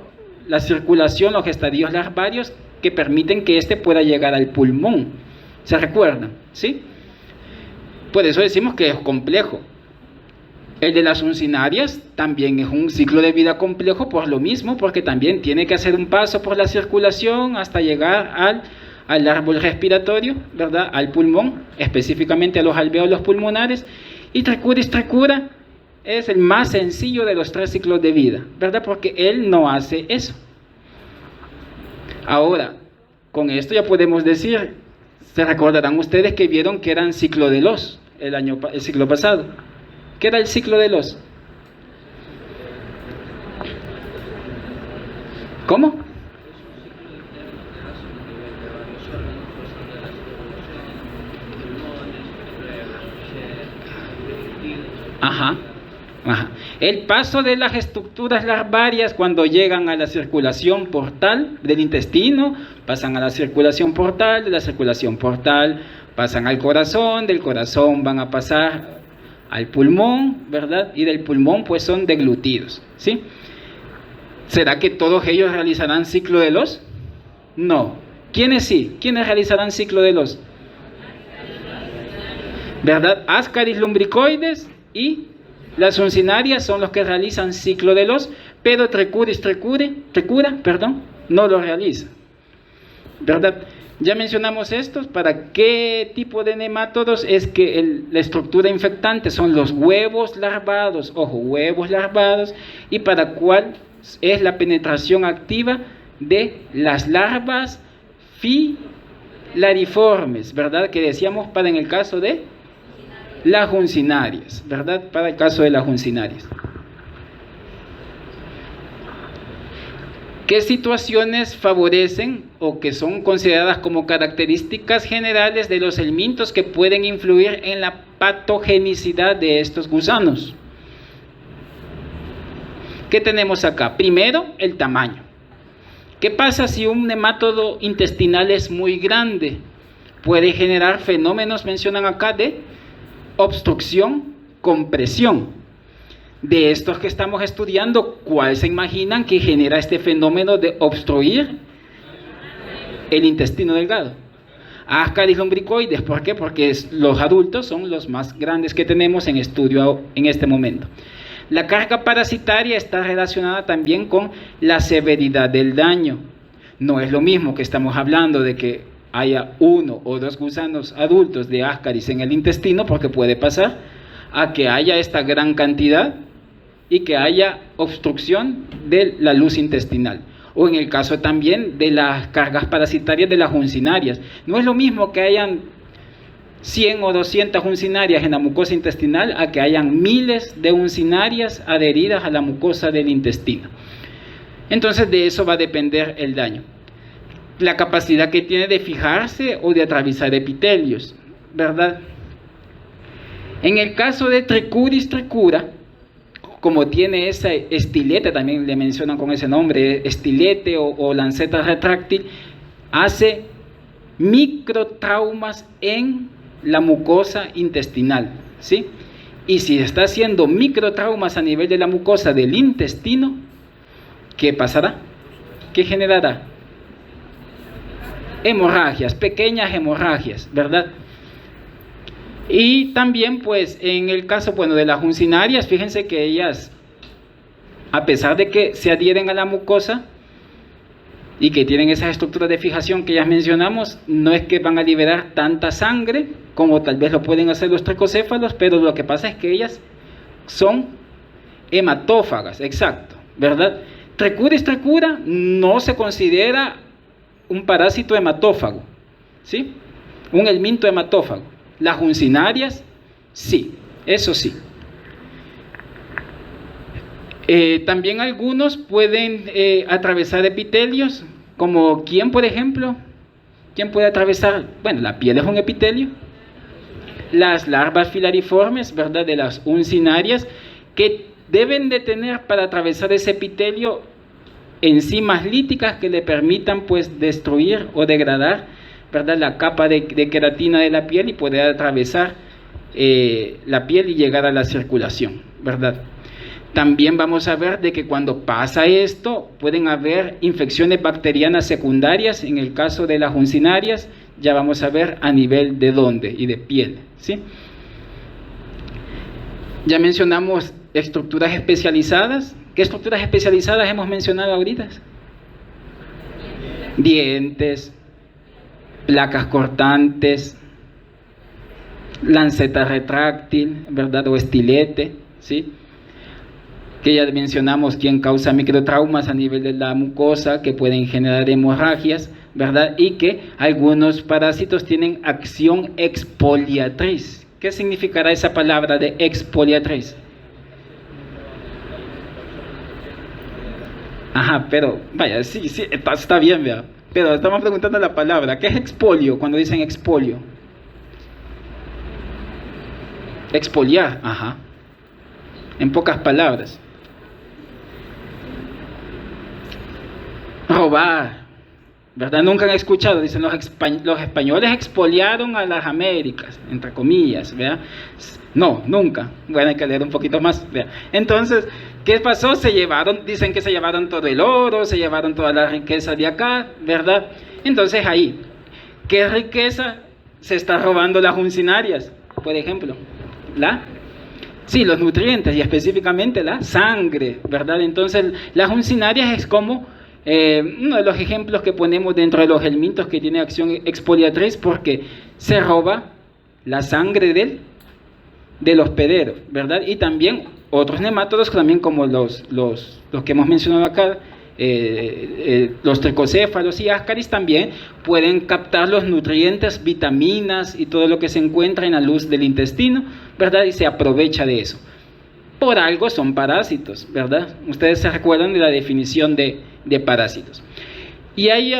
Speaker 1: la circulación, los estadios larvarios que permiten que éste pueda llegar al pulmón. ¿Se recuerdan? ¿Sí? Por eso decimos que es complejo. El de las uncinarias también es un ciclo de vida complejo por lo mismo, porque también tiene que hacer un paso por la circulación hasta llegar al árbol respiratorio, ¿verdad? Al pulmón, específicamente a los alvéolos pulmonares. Y Trichuris tricura es el más sencillo de los 3 ciclos de vida, ¿verdad? Porque él no hace eso. Ahora, con esto ya podemos decir, se recordarán ustedes que vieron que eran ciclo de los el ciclo pasado. ¿Qué era el ciclo de los? ¿Cómo? Ajá. El paso de las estructuras larvarias cuando llegan a la circulación portal del intestino, pasan a la circulación portal, de la circulación portal pasan al corazón, del corazón van a pasar al pulmón, ¿verdad? Y del pulmón pues son deglutidos, ¿sí? ¿Será que todos ellos realizarán ciclo de los? No. ¿Quiénes sí? ¿Quiénes realizarán ciclo de los? ¿Verdad? Ascaris lumbricoides y las uncinarias son los que realizan ciclo de los, pero Trichuris tricura, no lo realiza, ¿verdad? Ya mencionamos estos. ¿Para qué tipo de nemátodos? Es que la estructura infectante son los huevos larvados, ojo, huevos larvados, y para cuál es la penetración activa de las larvas filariformes, ¿verdad? Que decíamos para en el caso de las uncinarias, ¿verdad? Para el caso de las uncinarias. ¿Qué situaciones favorecen o que son consideradas como características generales de los helmintos que pueden influir en la patogenicidad de estos gusanos? ¿Qué tenemos acá? Primero, el tamaño. ¿Qué pasa si un nemátodo intestinal es muy grande? Puede generar fenómenos, mencionan acá, de obstrucción, compresión. De estos que estamos estudiando, ¿cuál se imaginan que genera este fenómeno de obstruir el intestino delgado? Ascaris lumbricoides. ¿Por qué? Porque los adultos son los más grandes que tenemos en estudio en este momento. La carga parasitaria está relacionada también con la severidad del daño. No es lo mismo que estamos hablando de que haya 1 o 2 gusanos adultos de Ascaris en el intestino, porque puede pasar, a que haya esta gran cantidad y que haya obstrucción de la luz intestinal. O en el caso también de las cargas parasitarias de las uncinarias. No es lo mismo que hayan 100 o 200 uncinarias en la mucosa intestinal a que hayan miles de uncinarias adheridas a la mucosa del intestino. Entonces de eso va a depender el daño. La capacidad que tiene de fijarse o de atravesar epitelios, ¿verdad? En el caso de Trichuris tricura, como tiene esa estilete, también le mencionan con ese nombre, estilete o lanceta retráctil, hace microtraumas en la mucosa intestinal, ¿sí? Y si está haciendo microtraumas a nivel de la mucosa del intestino, ¿qué pasará? ¿Qué generará? hemorragias, pequeñas hemorragias, ¿verdad? Y también pues en el caso, bueno, de las uncinarias, fíjense que ellas, a pesar de que se adhieren a la mucosa y que tienen esas estructuras de fijación que ya mencionamos, no es que van a liberar tanta sangre como tal vez lo pueden hacer los tricocéfalos, pero lo que pasa es que ellas son hematófagas, exacto, ¿verdad? Trichuris trichura no se considera un parásito hematófago, ¿sí? Un helminto hematófago. Las uncinarias, sí, eso sí. También algunos pueden atravesar epitelios, como ¿quién, por ejemplo? ¿Quién puede atravesar? Bueno, la piel es un epitelio. Las larvas filariformes, ¿verdad?, de las uncinarias, que deben de tener para atravesar ese epitelio enzimas líticas que le permitan pues destruir o degradar, ¿verdad?, la capa de queratina de la piel y poder atravesar la piel y llegar a la circulación, ¿verdad? También vamos a ver de que cuando pasa esto pueden haber infecciones bacterianas secundarias. En el caso de las uncinarias ya vamos a ver a nivel de dónde y de piel, ¿sí? Ya mencionamos estructuras especializadas. ¿Qué estructuras especializadas hemos mencionado ahorita? Dientes, placas cortantes, lanceta retráctil, ¿verdad?, o estilete, ¿sí? Que ya mencionamos quién causa microtraumas a nivel de la mucosa que pueden generar hemorragias, ¿verdad? Y que algunos parásitos tienen acción expoliatriz. ¿Qué significará esa palabra de expoliatriz? Ajá, pero vaya, sí, está bien, vea. Pero estamos preguntando la palabra. ¿Qué es expolio cuando dicen expolio? Expoliar, ajá. En pocas palabras. Robar, ¿verdad? Nunca han escuchado, dicen los españoles expoliaron a las Américas, entre comillas, ¿verdad? No, nunca. Bueno, hay que leer un poquito más, ¿verdad? Entonces, ¿qué pasó? Dicen que se llevaron todo el oro, se llevaron toda la riqueza de acá, ¿verdad? Entonces ahí, ¿qué riqueza se está robando las uncinarias? Por ejemplo, sí, los nutrientes y específicamente la sangre, ¿verdad? Entonces, las uncinarias es como uno de los ejemplos que ponemos dentro de los helmintos que tiene acción expoliatriz, porque se roba la sangre del hospedero, ¿verdad? Y también otros nemátodos, también como los que hemos mencionado acá, los tricocéfalos y ascaris, también pueden captar los nutrientes, vitaminas y todo lo que se encuentra en la luz del intestino, ¿verdad? Y se aprovecha de eso. Por algo son parásitos, ¿verdad? Ustedes se recuerdan de la definición de parásitos. Y hay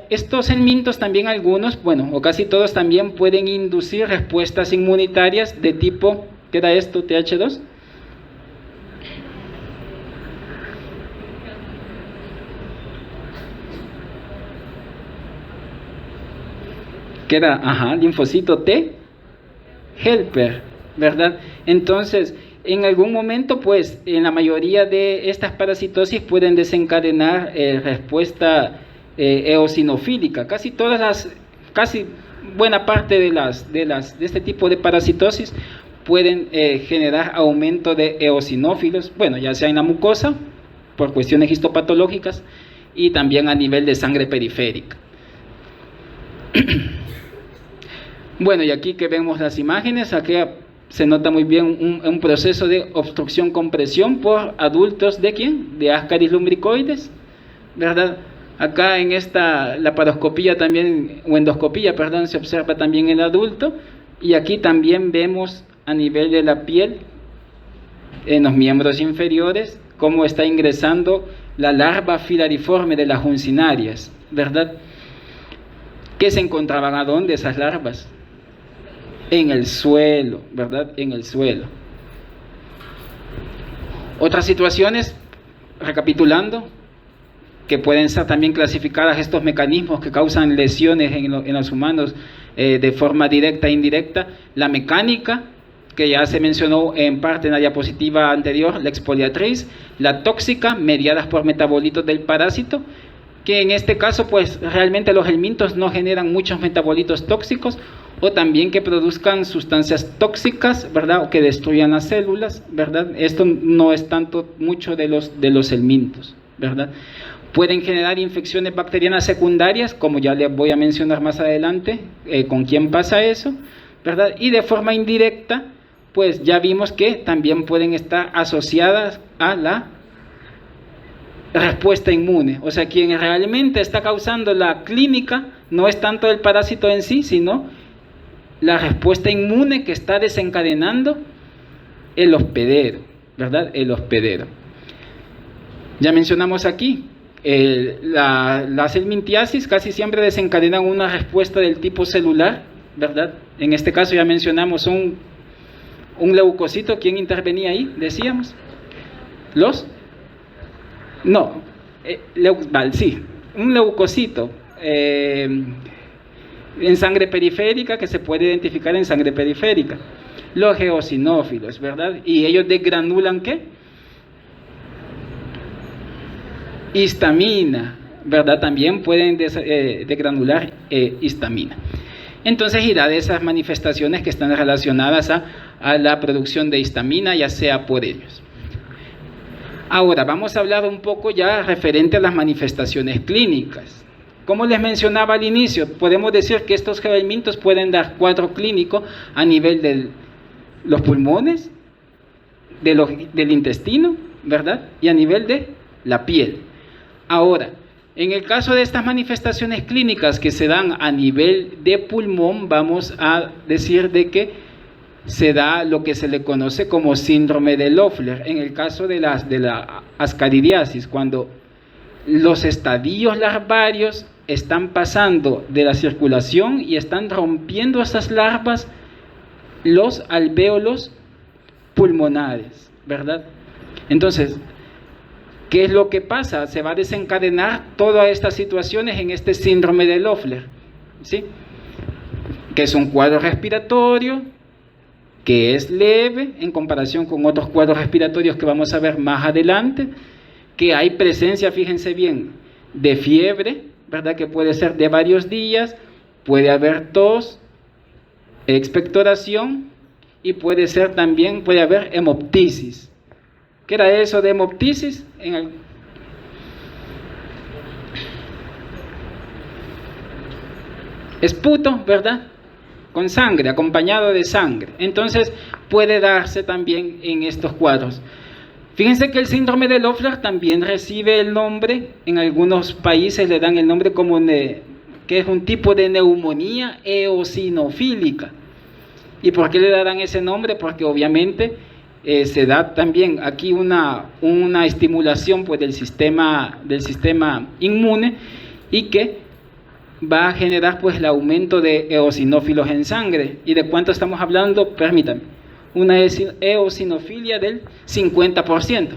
Speaker 1: estos helmintos también, algunos, bueno, o casi todos también pueden inducir respuestas inmunitarias de tipo, ¿qué era esto? TH2. ¿Qué era? Ajá, linfocito T helper, ¿verdad? Entonces, en algún momento, pues, en la mayoría de estas parasitosis pueden desencadenar respuesta eosinofílica. Casi buena parte de este tipo de parasitosis pueden generar aumento de eosinófilos, bueno, ya sea en la mucosa, por cuestiones histopatológicas, y también a nivel de sangre periférica. Bueno, y aquí que vemos las imágenes, aquí se nota muy bien un proceso de obstrucción con presión por adultos ¿de quién? De Ascaris lumbricoides, ¿verdad? Acá en esta laparoscopía también, o endoscopía, perdón, se observa también el adulto, y aquí también vemos a nivel de la piel, en los miembros inferiores, cómo está ingresando la larva filariforme de las uncinarias, ¿verdad? ¿Qué se encontraban a dónde esas larvas? En el suelo, ¿verdad? En el suelo. Otras situaciones, recapitulando, que pueden ser también clasificadas estos mecanismos que causan lesiones en los humanos de forma directa e indirecta. La mecánica, que ya se mencionó en parte en la diapositiva anterior, la expoliatriz. La tóxica, mediadas por metabolitos del parásito. que en este caso pues realmente los helmintos no generan muchos metabolitos tóxicos, o también que produzcan sustancias tóxicas, ¿verdad? O que destruyan las células, ¿verdad? Esto no es tanto mucho de los helmintos, ¿verdad? Pueden generar infecciones bacterianas secundarias, como ya les voy a mencionar más adelante, con quién pasa eso, ¿verdad? Y de forma indirecta, pues ya vimos que también pueden estar asociadas a la respuesta inmune. O sea, quien realmente está causando la clínica no es tanto el parásito en sí, sino la respuesta inmune que está desencadenando el hospedero, ¿verdad? El hospedero. Ya mencionamos aquí, las helmintiasis casi siempre desencadenan una respuesta del tipo celular, ¿verdad? En este caso ya mencionamos un leucocito. ¿Quién intervenía ahí? Decíamos. Sí, un leucocito en sangre periférica, que se puede identificar en sangre periférica. Los eosinófilos, ¿verdad? Y ellos desgranulan ¿qué? Histamina, ¿verdad? También pueden desgranular histamina. Entonces, y da de esas manifestaciones que están relacionadas a la producción de histamina, ya sea por ellos. Ahora, vamos a hablar un poco ya referente a las manifestaciones clínicas. Como les mencionaba al inicio, podemos decir que estos helmintos pueden dar cuadro clínico a nivel de los pulmones, del intestino, ¿verdad? Y a nivel de la piel. Ahora, en el caso de estas manifestaciones clínicas que se dan a nivel de pulmón, vamos a decir de que se da lo que se le conoce como síndrome de Loeffler. En el caso de la ascaridiasis, cuando los estadios larvarios están pasando de la circulación y están rompiendo esas larvas los alvéolos pulmonares, ¿verdad? Entonces, ¿qué es lo que pasa? Se va a desencadenar todas estas situaciones en este síndrome de Loeffler, ¿sí? Que es un cuadro respiratorio que es leve en comparación con otros cuadros respiratorios que vamos a ver más adelante, que hay presencia, fíjense bien, de fiebre, ¿verdad? Que puede ser de varios días, puede haber tos, expectoración, y puede haber hemoptisis. ¿Qué era eso de hemoptisis? Esputo, ¿verdad? Con sangre, acompañado de sangre. Entonces puede darse también en estos cuadros. Fíjense que el síndrome de Loeffler también recibe el nombre, en algunos países le dan el nombre como que es un tipo de neumonía eosinofílica. ¿Y por qué le darán ese nombre? Porque obviamente se da también aquí una estimulación pues, del sistema inmune, y que va a generar pues el aumento de eosinófilos en sangre. ¿Y de cuánto estamos hablando? Permítanme. Una eosinofilia del 50%.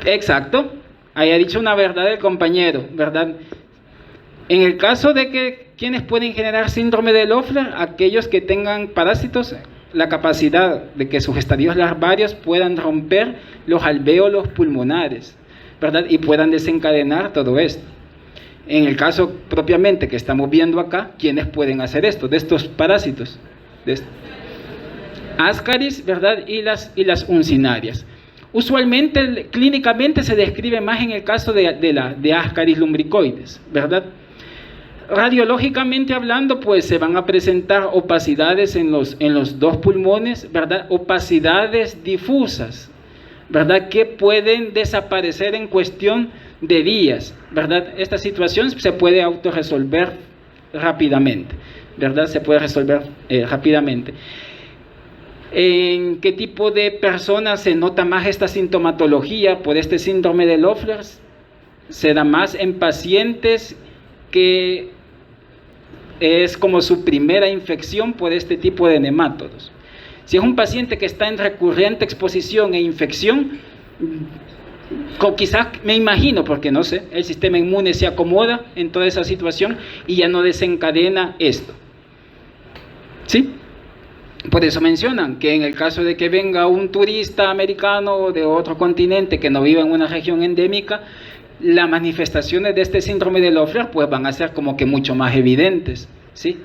Speaker 1: Exacto, ahí ha dicho una verdad el compañero, ¿verdad? En el caso de que quienes pueden generar síndrome de Loeffler, aquellos que tengan parásitos, la capacidad de que sus estadios larvarios puedan romper los alvéolos pulmonares, ¿verdad? Y puedan desencadenar todo esto. En el caso propiamente que estamos viendo acá, ¿quiénes pueden hacer esto? De estos parásitos, Ascaris, ¿verdad? Y las uncinarias. Usualmente, clínicamente se describe más en el caso de Ascaris lumbricoides, ¿verdad? Radiológicamente hablando, pues se van a presentar opacidades en los dos pulmones, ¿verdad? Opacidades difusas, ¿verdad? Que pueden desaparecer en cuestión de días, ¿verdad? Esta situación se puede autorresolver rápidamente, ¿verdad? Se puede resolver rápidamente. ¿En qué tipo de personas se nota más esta sintomatología por este síndrome de Loeffler? Se da más en pacientes que es como su primera infección por este tipo de nemátodos. Si es un paciente que está en recurrente exposición e infección, quizás, me imagino, porque no sé, el sistema inmune se acomoda en toda esa situación y ya no desencadena esto. ¿Sí? Por eso mencionan que en el caso de que venga un turista americano o de otro continente que no viva en una región endémica, las manifestaciones de este síndrome de Loeffler pues van a ser como que mucho más evidentes, ¿sí?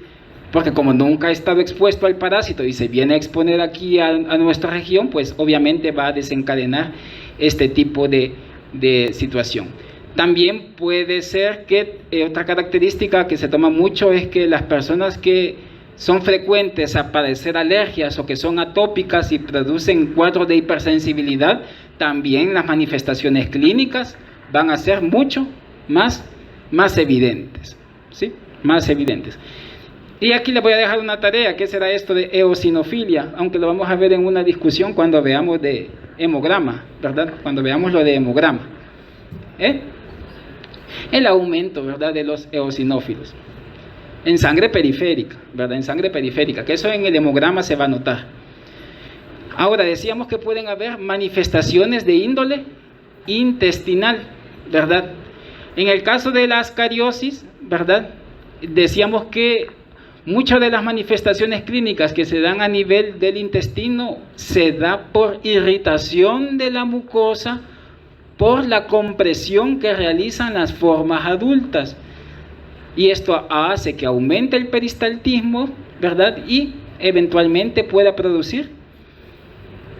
Speaker 1: Porque como nunca ha estado expuesto al parásito y se viene a exponer aquí a nuestra región, pues obviamente va a desencadenar este tipo de situación. También puede ser que otra característica que se toma mucho es que las personas que son frecuentes a padecer alergias o que son atópicas y producen cuadros de hipersensibilidad, también las manifestaciones clínicas van a ser mucho más evidentes, ¿sí? Más evidentes. Y aquí les voy a dejar una tarea. ¿Qué será esto de eosinofilia? Aunque lo vamos a ver en una discusión cuando veamos de hemograma, ¿verdad? Cuando veamos lo de hemograma. El aumento, ¿verdad?, de los eosinófilos en sangre periférica, ¿verdad? En sangre periférica, que eso en el hemograma se va a notar. Ahora, decíamos que pueden haber manifestaciones de índole intestinal, ¿verdad? En el caso de la ascariosis, ¿verdad?, decíamos que muchas de las manifestaciones clínicas que se dan a nivel del intestino se da por irritación de la mucosa, por la compresión que realizan las formas adultas. Y esto hace que aumente el peristaltismo, ¿verdad? Y eventualmente pueda producir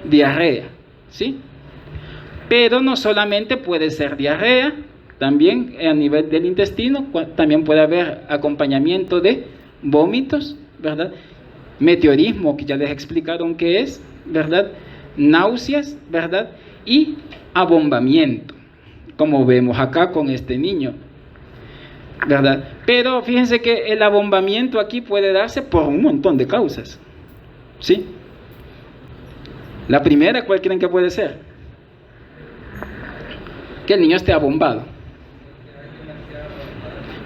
Speaker 1: diarrea, ¿sí? Pero no solamente puede ser diarrea, también a nivel del intestino, también puede haber acompañamiento de vómitos, ¿verdad? Meteorismo, que ya les explicaron qué es, ¿verdad? Náuseas, ¿verdad? Y abombamiento, como vemos acá con este niño, ¿verdad? Pero fíjense que el abombamiento aquí puede darse por un montón de causas, ¿sí? La primera, ¿cuál creen que puede ser? Que el niño esté abombado.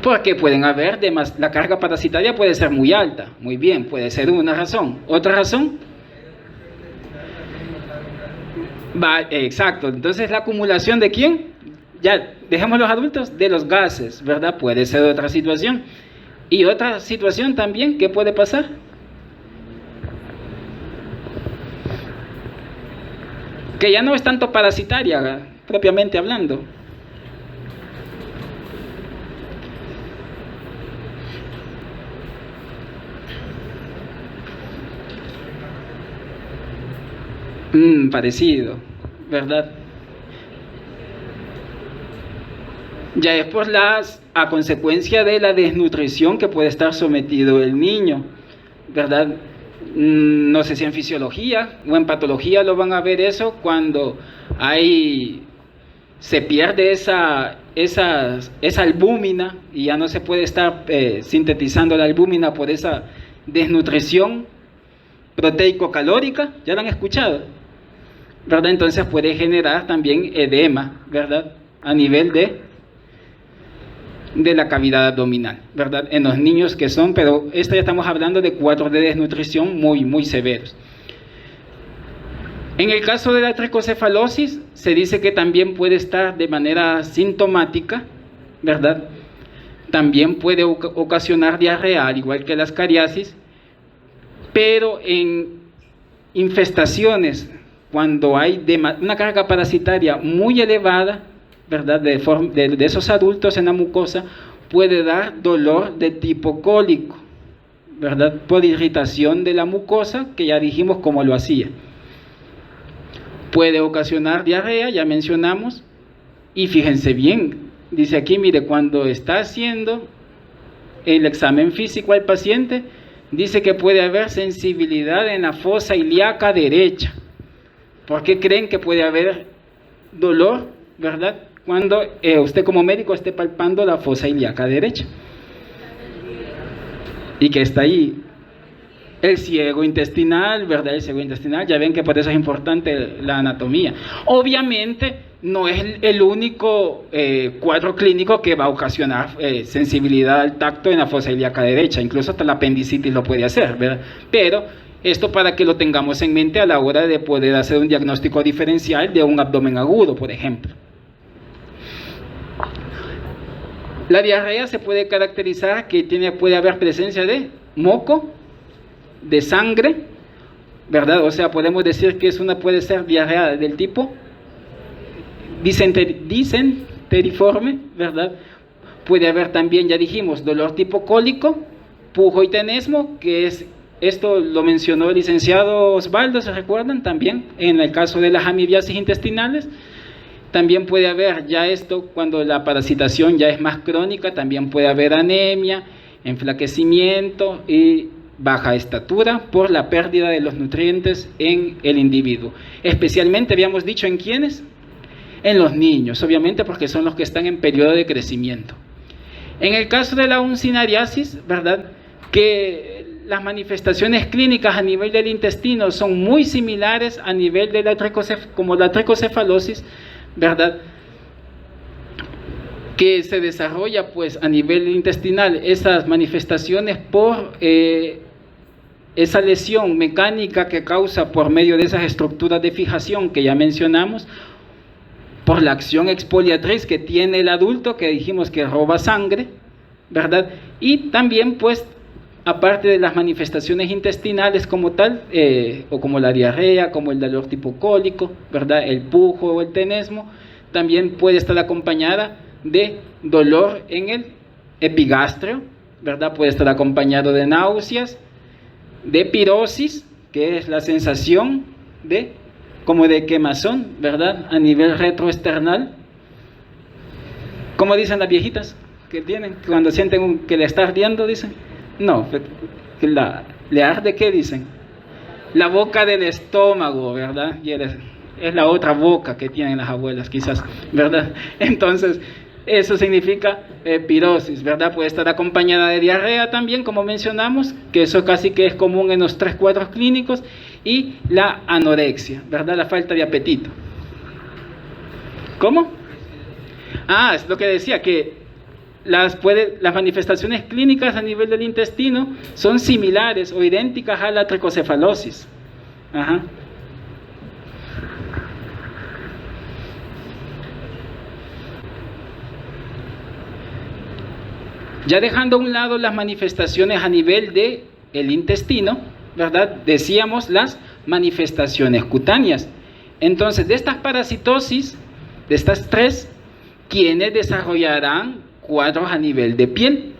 Speaker 1: Porque pueden haber la carga parasitaria puede ser muy alta, muy bien, puede ser una razón. ¿Otra razón? Exacto, entonces la acumulación ¿de quién? Ya, dejemos los adultos, de los gases, ¿verdad? Puede ser otra situación. Y otra situación también, ¿qué puede pasar? Que ya no es tanto parasitaria, propiamente hablando. Parecido, ¿verdad? Ya es por a consecuencia de la desnutrición que puede estar sometido el niño, ¿verdad? No sé si en fisiología o en patología lo van a ver eso cuando se pierde esa albúmina y ya no se puede estar sintetizando la albúmina por esa desnutrición proteico-calórica, ¿ya lo han escuchado? ¿Verdad? Entonces puede generar también edema, ¿verdad? A nivel de la cavidad abdominal, ¿verdad? En los niños que son, pero ya estamos hablando de cuadros de desnutrición muy severos. En el caso de la tricocefalosis, se dice que también puede estar de manera sintomática, ¿verdad? También puede ocasionar diarrea, al igual que la ascariasis, pero en infestaciones, cuando hay una carga parasitaria muy elevada, ¿verdad?, de esos adultos en la mucosa, puede dar dolor de tipo cólico, ¿verdad?, por irritación de la mucosa, que ya dijimos cómo lo hacía. Puede ocasionar diarrea, ya mencionamos, y fíjense bien, dice aquí, mire, cuando está haciendo el examen físico al paciente, dice que puede haber sensibilidad en la fosa ilíaca derecha. ¿Por qué creen que puede haber dolor, verdad?, cuando usted como médico esté palpando la fosa ilíaca derecha? Y que está ahí el ciego intestinal, ¿verdad? El ciego intestinal, ya ven que por eso es importante la anatomía. Obviamente no es el único cuadro clínico que va a ocasionar sensibilidad al tacto en la fosa ilíaca derecha, incluso hasta la apendicitis lo puede hacer, ¿verdad? Pero esto para que lo tengamos en mente a la hora de poder hacer un diagnóstico diferencial de un abdomen agudo, por ejemplo. La diarrea se puede caracterizar que puede haber presencia de moco, de sangre ¿verdad? O sea, podemos decir que puede ser diarrea del tipo disenteriforme, ¿verdad? Puede haber también, ya dijimos, dolor tipo cólico, pujo y tenesmo, que es, esto lo mencionó el licenciado Osvaldo, ¿se recuerdan? También en el caso de las amibiasis intestinales. También puede haber ya esto, cuando la parasitación ya es más crónica, también puede haber anemia, enflaquecimiento y baja estatura por la pérdida de los nutrientes en el individuo. Especialmente, habíamos dicho, ¿en quiénes? En los niños, obviamente, porque son los que están en periodo de crecimiento. En el caso de la uncinariasis, ¿verdad?, que las manifestaciones clínicas a nivel del intestino son muy similares a nivel de como la tricocefalosis, ¿verdad?, que se desarrolla pues a nivel intestinal esas manifestaciones por esa lesión mecánica que causa por medio de esas estructuras de fijación que ya mencionamos, por la acción expoliatriz que tiene el adulto, que dijimos que roba sangre, ¿verdad? Y también pues aparte de las manifestaciones intestinales como tal, o como la diarrea, como el dolor tipo cólico, ¿verdad?, el pujo o el tenesmo, también puede estar acompañada de dolor en el epigastrio, ¿verdad? Puede estar acompañado de náuseas, de pirosis, que es la sensación como de quemazón, ¿verdad?, a nivel retroesternal, como dicen las viejitas que tienen, cuando sienten que le está ardiendo, dicen, no, ¿le arde qué dicen? La boca del estómago, ¿verdad? Y es la otra boca que tienen las abuelas, quizás, ¿verdad? Entonces, eso significa pirosis, ¿verdad? Puede estar acompañada de diarrea también, como mencionamos, que eso casi que es común en los 3 cuadros clínicos, y la anorexia, ¿verdad? La falta de apetito. ¿Cómo? Es lo que decía, que las manifestaciones clínicas a nivel del intestino son similares o idénticas a la tricocefalosis. Ajá. Ya dejando a un lado las manifestaciones a nivel del intestino, ¿verdad?, decíamos las manifestaciones cutáneas. Entonces, de estas parasitosis, de estas 3, ¿quiénes desarrollarán cuadros a nivel de piel?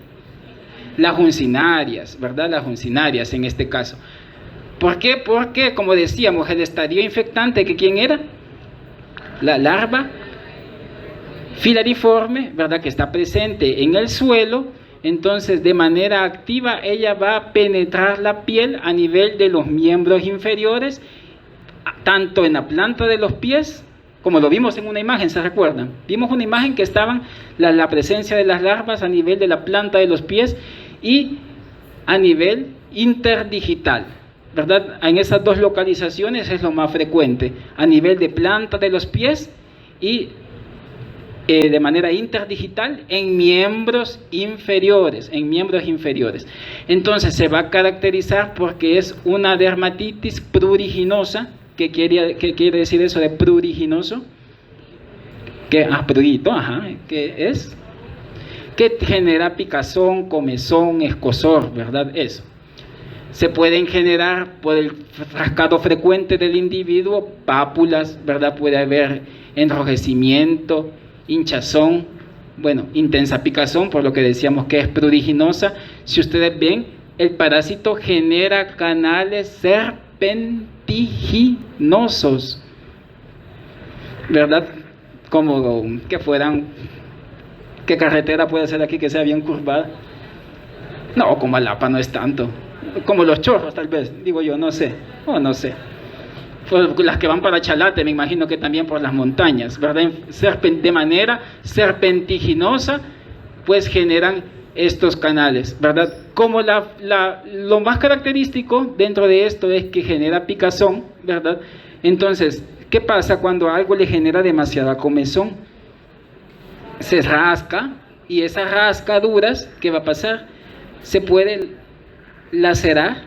Speaker 1: Las uncinarias, ¿verdad? Las uncinarias en este caso. ¿Por qué? Porque, como decíamos, el estadio infectante, ¿que quién era? La larva filariforme, ¿verdad?, que está presente en el suelo. Entonces, de manera activa, ella va a penetrar la piel a nivel de los miembros inferiores, tanto en la planta de los pies, como lo vimos en una imagen, ¿se recuerdan? Vimos una imagen que estaban la presencia de las larvas a nivel de la planta de los pies y a nivel interdigital, ¿verdad? En esas 2 localizaciones es lo más frecuente, a nivel de planta de los pies y de manera interdigital en miembros inferiores, Entonces se va a caracterizar porque es una dermatitis pruriginosa. ¿Qué quiere decir eso de pruriginoso? Prurito, que es que genera picazón, comezón, escozor, ¿verdad? Eso. Se pueden generar por el rascado frecuente del individuo pápulas, ¿verdad? Puede haber enrojecimiento, hinchazón, bueno, intensa picazón, por lo que decíamos que es pruriginosa. Si ustedes ven, el parásito genera canales serpentiginosos, ¿verdad? Como que fueran, ¿qué carretera puede ser aquí que sea bien curvada? No, como Alapa no es tanto, como Los Chorros tal vez, digo yo, no sé. Las que van para Chalate, me imagino que también por las montañas, ¿verdad? De manera serpentiginosa, pues generan estos canales, ¿verdad? Como lo más característico dentro de esto es que genera picazón, ¿verdad? Entonces, ¿qué pasa cuando algo le genera demasiada comezón? Se rasca, y esas rascaduras, ¿qué va a pasar? Se puede lacerar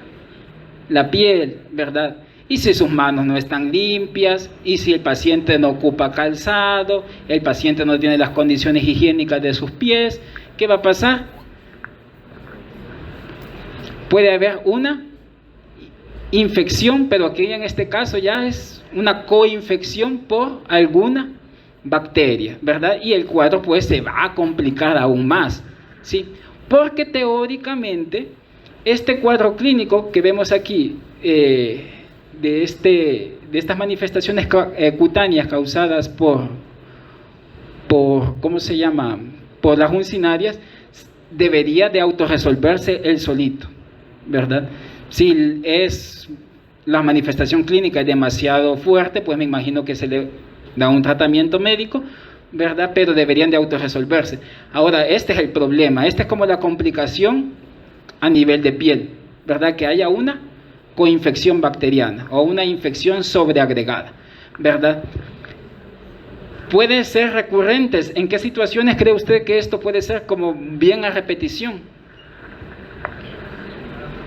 Speaker 1: la piel, ¿verdad? Y si sus manos no están limpias, y si el paciente no ocupa calzado, el paciente no tiene las condiciones higiénicas de sus pies, ¿qué va a pasar? Puede haber una infección, pero aquí en este caso ya es una coinfección por alguna bacteria, ¿verdad? Y el cuadro pues se va a complicar aún más, ¿sí? Porque teóricamente este cuadro clínico que vemos aquí de estas manifestaciones cutáneas causadas por ¿cómo se llama? Por las uncinarias, debería de autorresolverse el solito, ¿verdad? Si es la manifestación clínica es demasiado fuerte, pues me imagino que se le da un tratamiento médico, ¿verdad? Pero deberían de autorresolverse. Ahora, este es el problema, esta es como la complicación a nivel de piel, ¿verdad? Que haya una coinfección bacteriana o una infección sobreagregada, ¿verdad? Puede ser recurrentes. ¿En qué situaciones cree usted que esto puede ser como bien a repetición?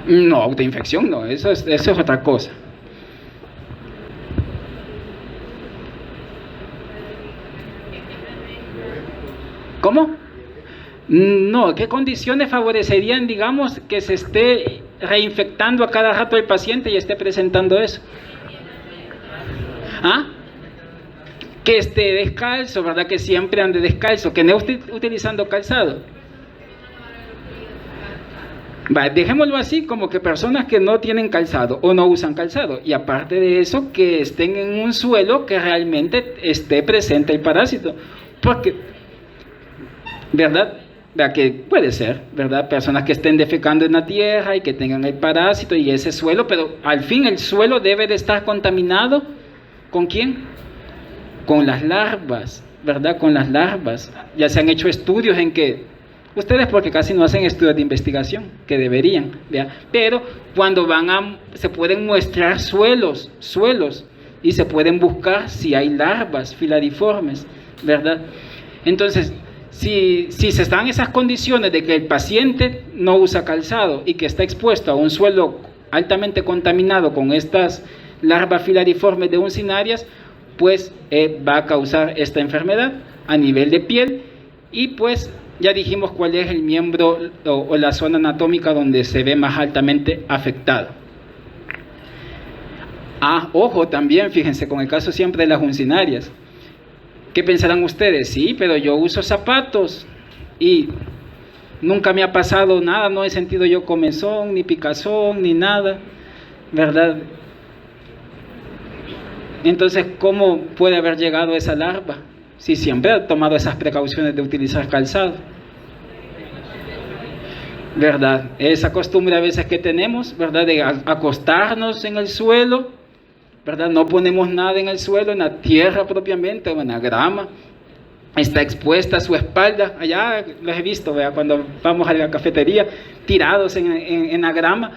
Speaker 1: No, autoinfección no, eso es otra cosa. ¿Cómo? No, ¿qué condiciones favorecerían, digamos, que se esté reinfectando a cada rato el paciente y esté presentando eso? ¿Ah? Que esté descalzo, ¿verdad? Que siempre ande descalzo, que no esté utilizando calzado. Dejémoslo así, como que personas que no tienen calzado o no usan calzado, y aparte de eso, que estén en un suelo que realmente esté presente el parásito, porque, ¿verdad? Que puede ser, ¿verdad? Personas que estén defecando en la tierra y que tengan el parásito y ese suelo, pero al fin el suelo debe de estar contaminado, ¿con quién? Con las larvas, ¿verdad? Con las larvas. Ya se han hecho estudios en que ustedes porque casi no hacen estudios de investigación, que deberían, ¿verdad? Pero cuando se pueden muestrar suelos, y se pueden buscar si hay larvas filariformes, ¿verdad? Entonces, si se están en esas condiciones de que el paciente no usa calzado y que está expuesto a un suelo altamente contaminado con estas larvas filariformes de uncinarias, pues va a causar esta enfermedad a nivel de piel y pues ya dijimos cuál es el miembro o la zona anatómica donde se ve más altamente afectado. Ojo también, fíjense, con el caso siempre de las uncinarias. ¿Qué pensarán ustedes? Sí, pero yo uso zapatos y nunca me ha pasado nada, no he sentido yo comezón, ni picazón, ni nada, ¿verdad? Entonces, ¿cómo puede haber llegado esa larva? Si siempre ha tomado esas precauciones de utilizar calzado, ¿verdad? Esa costumbre a veces que tenemos, ¿verdad? De acostarnos en el suelo, ¿verdad? No ponemos nada en el suelo, en la tierra propiamente, o en la grama. Está expuesta su espalda, allá los he visto, ¿verdad? Cuando vamos a la cafetería, tirados en la grama,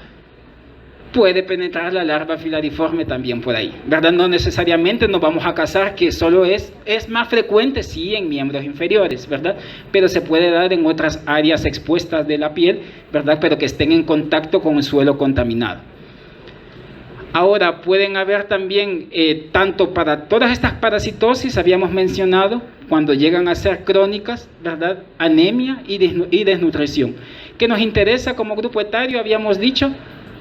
Speaker 1: puede penetrar la larva filariforme también por ahí, ¿verdad? No necesariamente nos vamos a casar, que solo es más frecuente, sí, en miembros inferiores, ¿verdad? Pero se puede dar en otras áreas expuestas de la piel, ¿verdad? Pero que estén en contacto con el suelo contaminado. Ahora, pueden haber también, tanto para todas estas parasitosis, habíamos mencionado, cuando llegan a ser crónicas, ¿verdad? Anemia y desnutrición. Que nos interesa como grupo etario, habíamos dicho,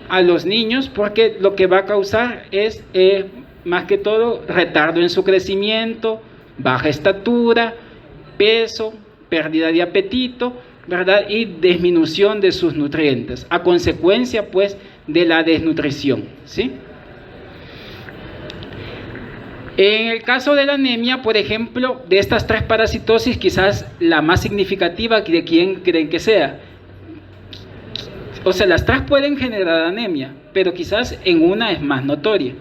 Speaker 1: a los niños, porque lo que va a causar es, más que todo, retardo en su crecimiento, baja estatura, peso, pérdida de apetito, ¿verdad? Y disminución de sus nutrientes, a consecuencia, pues, de la desnutrición, ¿sí? En el caso de la anemia, por ejemplo, de estas tres parasitosis, quizás la más significativa, ¿de quién creen que sea? O sea, las tres pueden generar anemia, pero quizás en una es más notoria,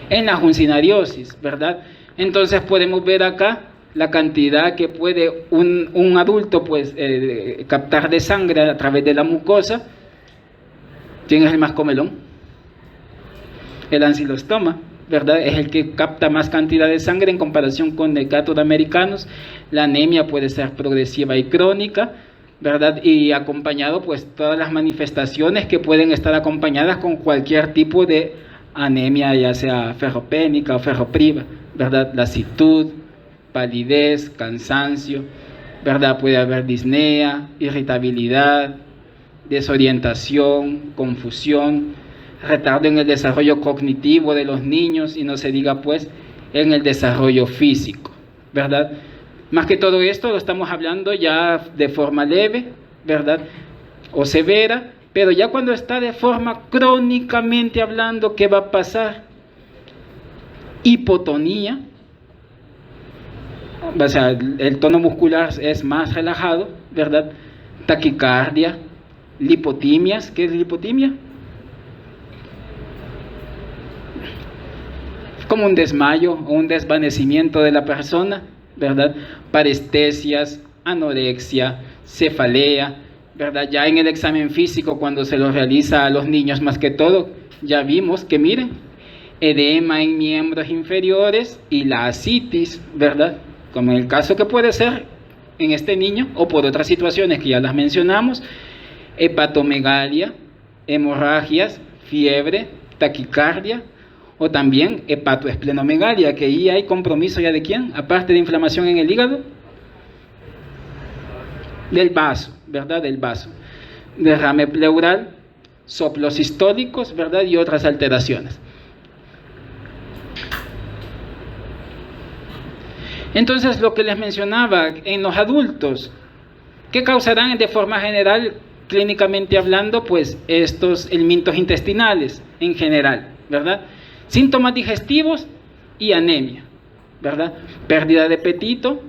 Speaker 1: en la uncinariosis, ¿verdad? Entonces podemos ver acá la cantidad que puede un adulto pues, captar de sangre a través de la mucosa. ¿Quién es el más comelón? El ancilostoma, ¿verdad? Es el que capta más cantidad de sangre en comparación con el gatos americanos. La anemia puede ser progresiva y crónica, ¿verdad? Y acompañado, pues, todas las manifestaciones que pueden estar acompañadas con cualquier tipo de anemia, ya sea ferropénica o ferropriva, ¿verdad? Lasitud, palidez, cansancio, ¿verdad? Puede haber disnea, irritabilidad, desorientación, confusión, retardo en el desarrollo cognitivo de los niños y no se diga pues en el desarrollo físico, ¿verdad? Más que todo esto lo estamos hablando ya de forma leve, ¿verdad? O severa, pero ya cuando está de forma crónicamente hablando, ¿qué va a pasar? Hipotonía, o sea, el tono muscular es más relajado, ¿verdad? Taquicardia, lipotimias. ¿Qué es lipotimia? Como un desmayo o un desvanecimiento de la persona, ¿verdad? Parestesias, anorexia, cefalea, ¿verdad? Ya en el examen físico, cuando se lo realiza a los niños más que todo, ya vimos que miren, edema en miembros inferiores y la ascitis, ¿verdad? Como en el caso que puede ser en este niño, o por otras situaciones que ya las mencionamos, hepatomegalia, hemorragias, fiebre, taquicardia, o también hepatoesplenomegalia, que ahí hay compromiso ya de quién, aparte de inflamación en el hígado, del vaso, ¿verdad? Del vaso, derrame pleural, soplos sistólicos, ¿verdad? Y otras alteraciones. Entonces, lo que les mencionaba, en los adultos, ¿qué causarán de forma general, clínicamente hablando? Pues estos elementos intestinales en general, ¿verdad? Síntomas digestivos y anemia, ¿verdad? Pérdida de apetito,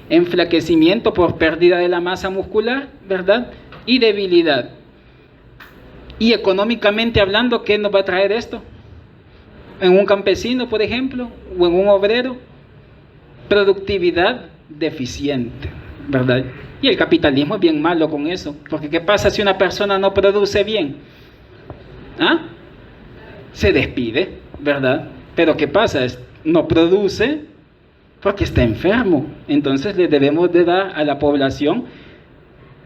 Speaker 1: enflaquecimiento por pérdida de la masa muscular, ¿verdad? Y debilidad. Y económicamente hablando, ¿qué nos va a traer esto? En un campesino, por ejemplo, o en un obrero, productividad deficiente, ¿verdad? Y el capitalismo es bien malo con eso, porque ¿qué pasa si una persona no produce bien? ¿Ah? Se despide, ¿verdad? Pero ¿qué pasa? No produce porque está enfermo. Entonces le debemos de dar a la población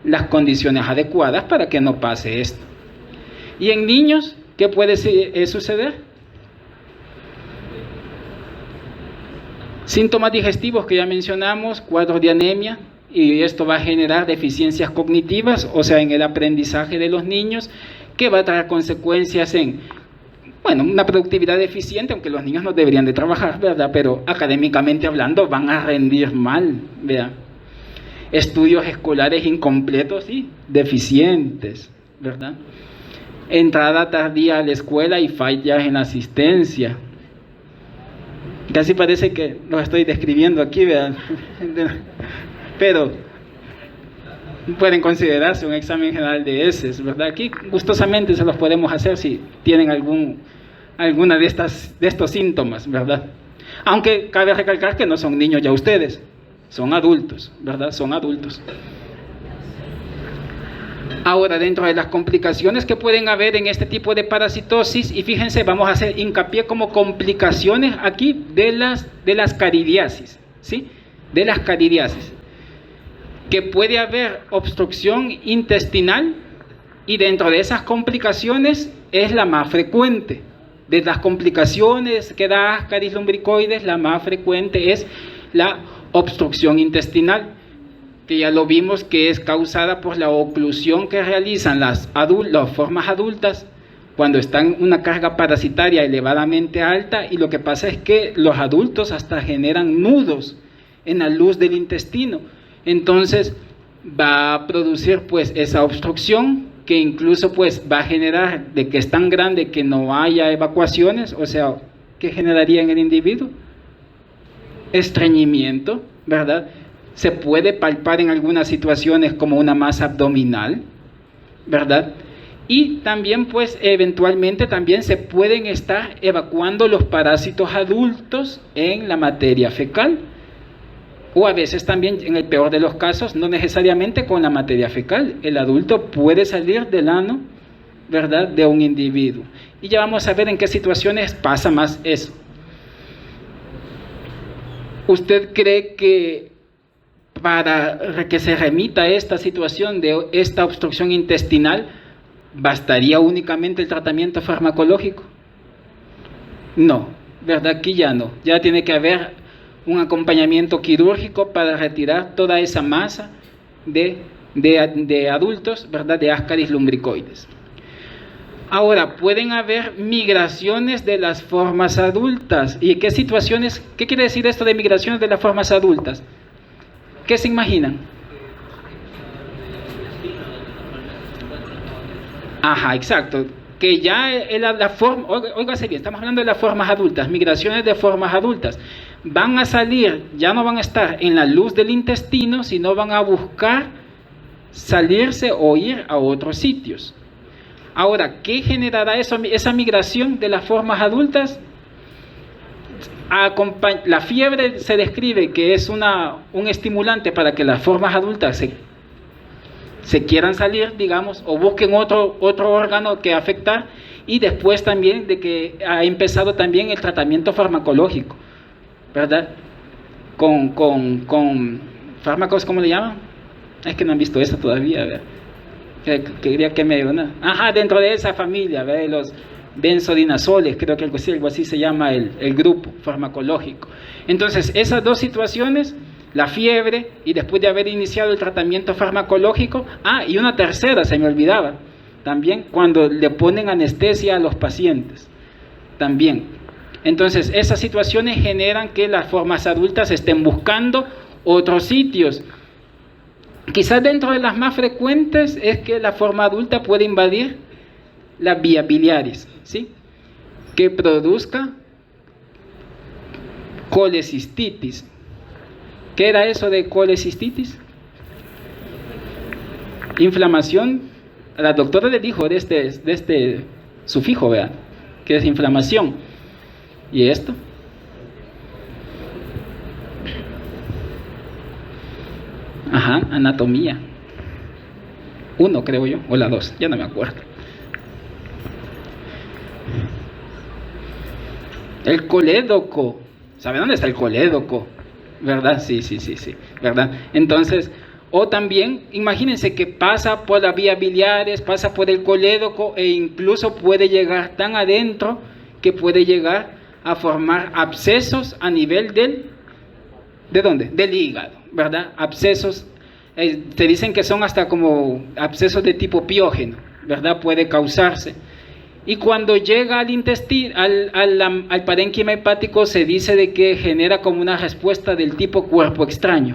Speaker 1: las condiciones adecuadas para que no pase esto. Y en niños, ¿qué puede suceder? Síntomas digestivos que ya mencionamos, cuadros de anemia, y esto va a generar deficiencias cognitivas, o sea, en el aprendizaje de los niños, que va a traer consecuencias en, bueno, una productividad deficiente, aunque los niños no deberían de trabajar, ¿verdad? Pero académicamente hablando van a rendir mal, ¿verdad? Estudios escolares incompletos y deficientes, ¿verdad? Entrada tardía a la escuela y fallas en la asistencia. Casi parece que lo estoy describiendo aquí, ¿verdad? Pero pueden considerarse un examen general de heces, ¿verdad? Aquí gustosamente se los podemos hacer si tienen alguna de estos síntomas, ¿verdad? Aunque cabe recalcar que no son niños ya ustedes, son adultos, ¿verdad? Son adultos. Ahora, dentro de las complicaciones que pueden haber en este tipo de parasitosis, y fíjense, vamos a hacer hincapié como complicaciones aquí de las caridiasis, ¿sí? De las caridiasis, que puede haber obstrucción intestinal, y dentro de esas complicaciones es la más frecuente. De las complicaciones que da Ascaris lumbricoides, la más frecuente es la obstrucción intestinal, que ya lo vimos que es causada por la oclusión que realizan las formas adultas cuando están en una carga parasitaria elevadamente alta, y lo que pasa es que los adultos hasta generan nudos en la luz del intestino. Entonces va a producir pues esa obstrucción, que incluso pues va a generar de que es tan grande que no haya evacuaciones. O sea, ¿qué generaría en el individuo? Estreñimiento, ¿verdad? Se puede palpar en algunas situaciones como una masa abdominal, ¿verdad? Y también pues eventualmente también se pueden estar evacuando los parásitos adultos en la materia fecal, o a veces también, en el peor de los casos, no necesariamente con la materia fecal. El adulto puede salir del ano, ¿verdad?, de un individuo. Y ya vamos a ver en qué situaciones pasa más eso. ¿Usted cree que para que se remita esta situación de esta obstrucción intestinal bastaría únicamente el tratamiento farmacológico? No, ¿verdad? Aquí ya no. Ya tiene que haber un acompañamiento quirúrgico para retirar toda esa masa de adultos, ¿verdad?, de Ascaris lumbricoides. Ahora, pueden haber migraciones de las formas adultas. ¿Y qué situaciones? ¿Qué quiere decir esto de migraciones de las formas adultas? ¿Qué se imaginan? Ajá, exacto. Que ya la forma, óigase bien, estamos hablando de las formas adultas, migraciones de formas adultas. Van a salir, ya no van a estar en la luz del intestino, sino van a buscar salirse o ir a otros sitios. Ahora, ¿qué generará esa migración de las formas adultas? La fiebre se describe que es un estimulante para que las formas adultas se quieran salir, digamos, o busquen otro órgano que afectar, y después también de que ha empezado también el tratamiento farmacológico, ¿verdad? Con fármacos, ¿cómo le llaman? Es que no han visto eso todavía, ¿verdad? Quería que me... Ajá, dentro de esa familia, ¿verdad? Los benzodiazepinas, creo que algo así se llama el grupo farmacológico. Entonces, esas dos situaciones, la fiebre y después de haber iniciado el tratamiento farmacológico, y una tercera, se me olvidaba, también cuando le ponen anestesia a los pacientes, también. Entonces, esas situaciones generan que las formas adultas estén buscando otros sitios. Quizás dentro de las más frecuentes es que la forma adulta puede invadir las vías biliares, ¿sí? Que produzca colecistitis. ¿Qué era eso de colecistitis? Inflamación. La doctora le dijo de este sufijo, vean, que es inflamación. ¿Y esto? Ajá, anatomía. 1, creo yo, o la 2, ya no me acuerdo. El colédoco. ¿Sabe dónde está el colédoco? ¿Verdad? Sí, ¿verdad? Entonces, o también, imagínense que pasa por las vías biliares, pasa por el colédoco e incluso puede llegar tan adentro que puede llegar a formar abscesos a nivel ¿de dónde? Del hígado, ¿verdad? Abscesos, te dicen que son hasta como abscesos de tipo piógeno, ¿verdad? Puede causarse. Y cuando llega al intestino, al parénquima hepático, se dice de que genera como una respuesta del tipo cuerpo extraño,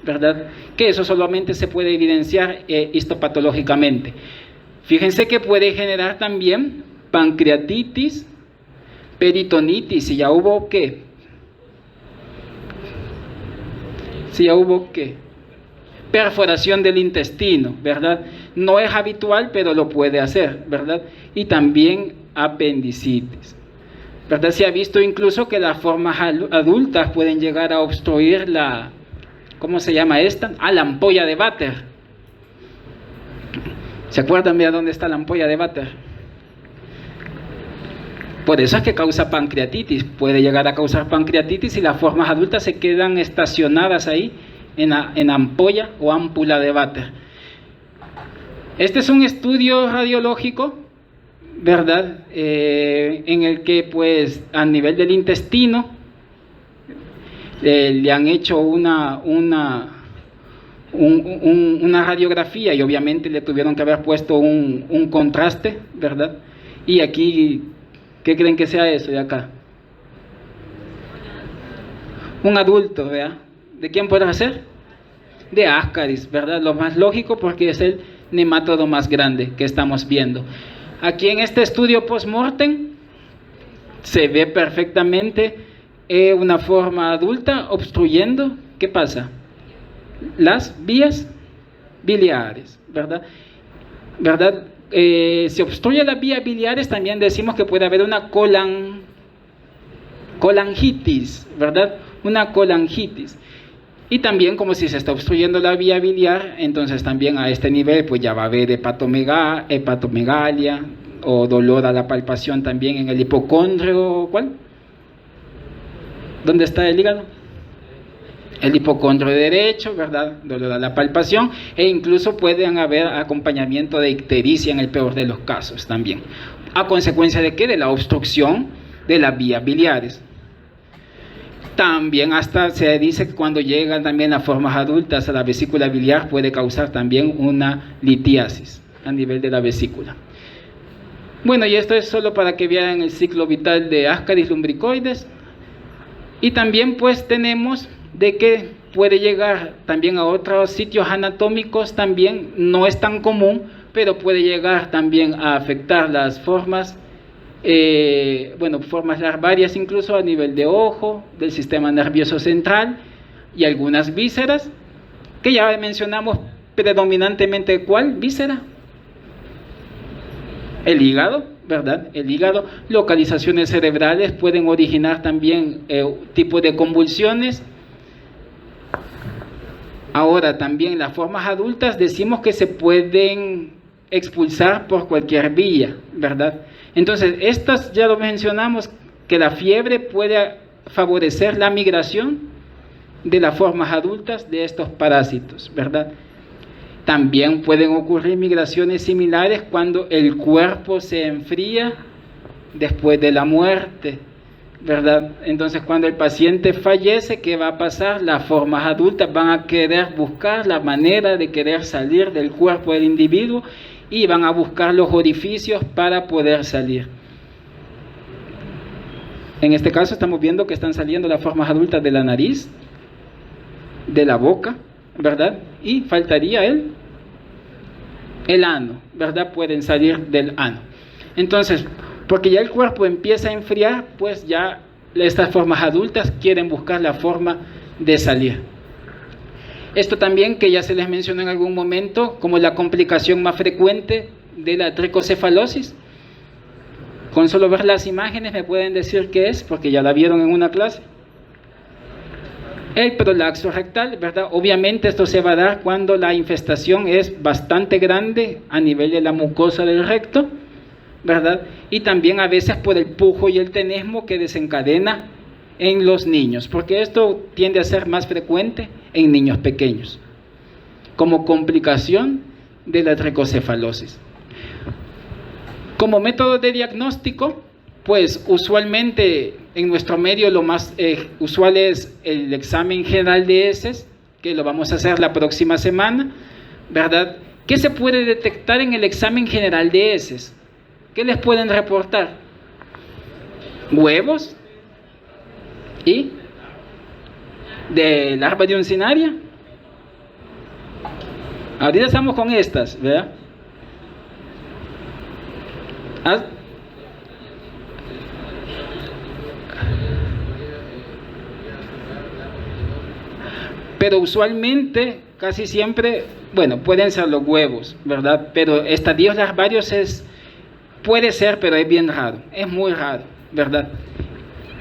Speaker 1: ¿verdad? Que eso solamente se puede evidenciar histopatológicamente. Fíjense que puede generar también pancreatitis, peritonitis, si ya hubo ¿qué? Si ya hubo ¿qué? Perforación del intestino, ¿verdad? No es habitual, pero lo puede hacer, ¿verdad? Y también apendicitis, ¿verdad? Se ha visto incluso que las formas adultas pueden llegar a obstruir ¿cómo se llama esta? La ampolla de Vater. ¿Se acuerdan de dónde está la ampolla de Vater? Por eso es que causa pancreatitis, puede llegar a causar pancreatitis y las formas adultas se quedan estacionadas ahí en ampolla o ámpula de Vater. Este es un estudio radiológico, ¿verdad? En el que pues a nivel del intestino le han hecho una radiografía y obviamente le tuvieron que haber puesto un contraste, ¿verdad? Y aquí, ¿qué creen que sea eso de acá? Un adulto, ¿verdad? ¿De quién puede ser? De Ascaris, ¿verdad? Lo más lógico porque es el nematodo más grande que estamos viendo. Aquí en este estudio post-mortem se ve perfectamente una forma adulta obstruyendo, ¿qué pasa? Las vías biliares, ¿verdad? Si obstruye las vías biliares también decimos que puede haber una colangitis, ¿verdad? Una colangitis. Y también como si se está obstruyendo la vía biliar, entonces también a este nivel pues ya va a haber hepatomegalia o dolor a la palpación también en el hipocondrio. ¿Cuál? ¿Dónde está el hígado? El hipocondrio derecho, ¿verdad? Dolor a la palpación, e incluso pueden haber acompañamiento de ictericia en el peor de los casos también. ¿A consecuencia de qué? De la obstrucción de las vías biliares. También hasta se dice que cuando llegan también las formas adultas a la vesícula biliar puede causar también una litiasis a nivel de la vesícula. Bueno, y esto es solo para que vean el ciclo vital de Ascaris lumbricoides. Y también pues tenemos de que puede llegar también a otros sitios anatómicos, también no es tan común, pero puede llegar también a afectar las formas, formas larvarias incluso a nivel de ojo, del sistema nervioso central y algunas vísceras, que ya mencionamos predominantemente. ¿Cuál víscera? El hígado, ¿verdad? El hígado. Localizaciones cerebrales pueden originar también tipo de convulsiones. Ahora también las formas adultas decimos que se pueden expulsar por cualquier vía, ¿verdad? Entonces, estas ya lo mencionamos, que la fiebre puede favorecer la migración de las formas adultas de estos parásitos, ¿verdad? También pueden ocurrir migraciones similares cuando el cuerpo se enfría después de la muerte, ¿verdad? Entonces, cuando el paciente fallece, ¿qué va a pasar? Las formas adultas van a querer buscar la manera de querer salir del cuerpo del individuo y van a buscar los orificios para poder salir. En este caso estamos viendo que están saliendo las formas adultas de la nariz, de la boca, ¿verdad? Y faltaría el ano, ¿verdad? Pueden salir del ano. Entonces, porque ya el cuerpo empieza a enfriar, pues ya estas formas adultas quieren buscar la forma de salir. Esto también, que ya se les mencionó en algún momento, como la complicación más frecuente de la tricocefalosis. Con solo ver las imágenes me pueden decir qué es, porque ya la vieron en una clase. El prolapso rectal, ¿verdad? Obviamente esto se va a dar cuando la infestación es bastante grande a nivel de la mucosa del recto, ¿verdad? Y también a veces por el pujo y el tenesmo que desencadena en los niños, porque esto tiende a ser más frecuente en niños pequeños, como complicación de la tricocefalosis. Como método de diagnóstico, pues usualmente en nuestro medio lo más usual es el examen general de heces, que lo vamos a hacer la próxima semana, ¿verdad? ¿Qué se puede detectar en el examen general de heces? ¿Qué les pueden reportar? Huevos y de larva de uncinaria. Ahorita estamos con estas, ¿verdad? Pero usualmente, casi siempre, bueno, pueden ser los huevos, ¿verdad? Pero estadios larvarios puede ser, pero es bien raro, es muy raro, ¿verdad?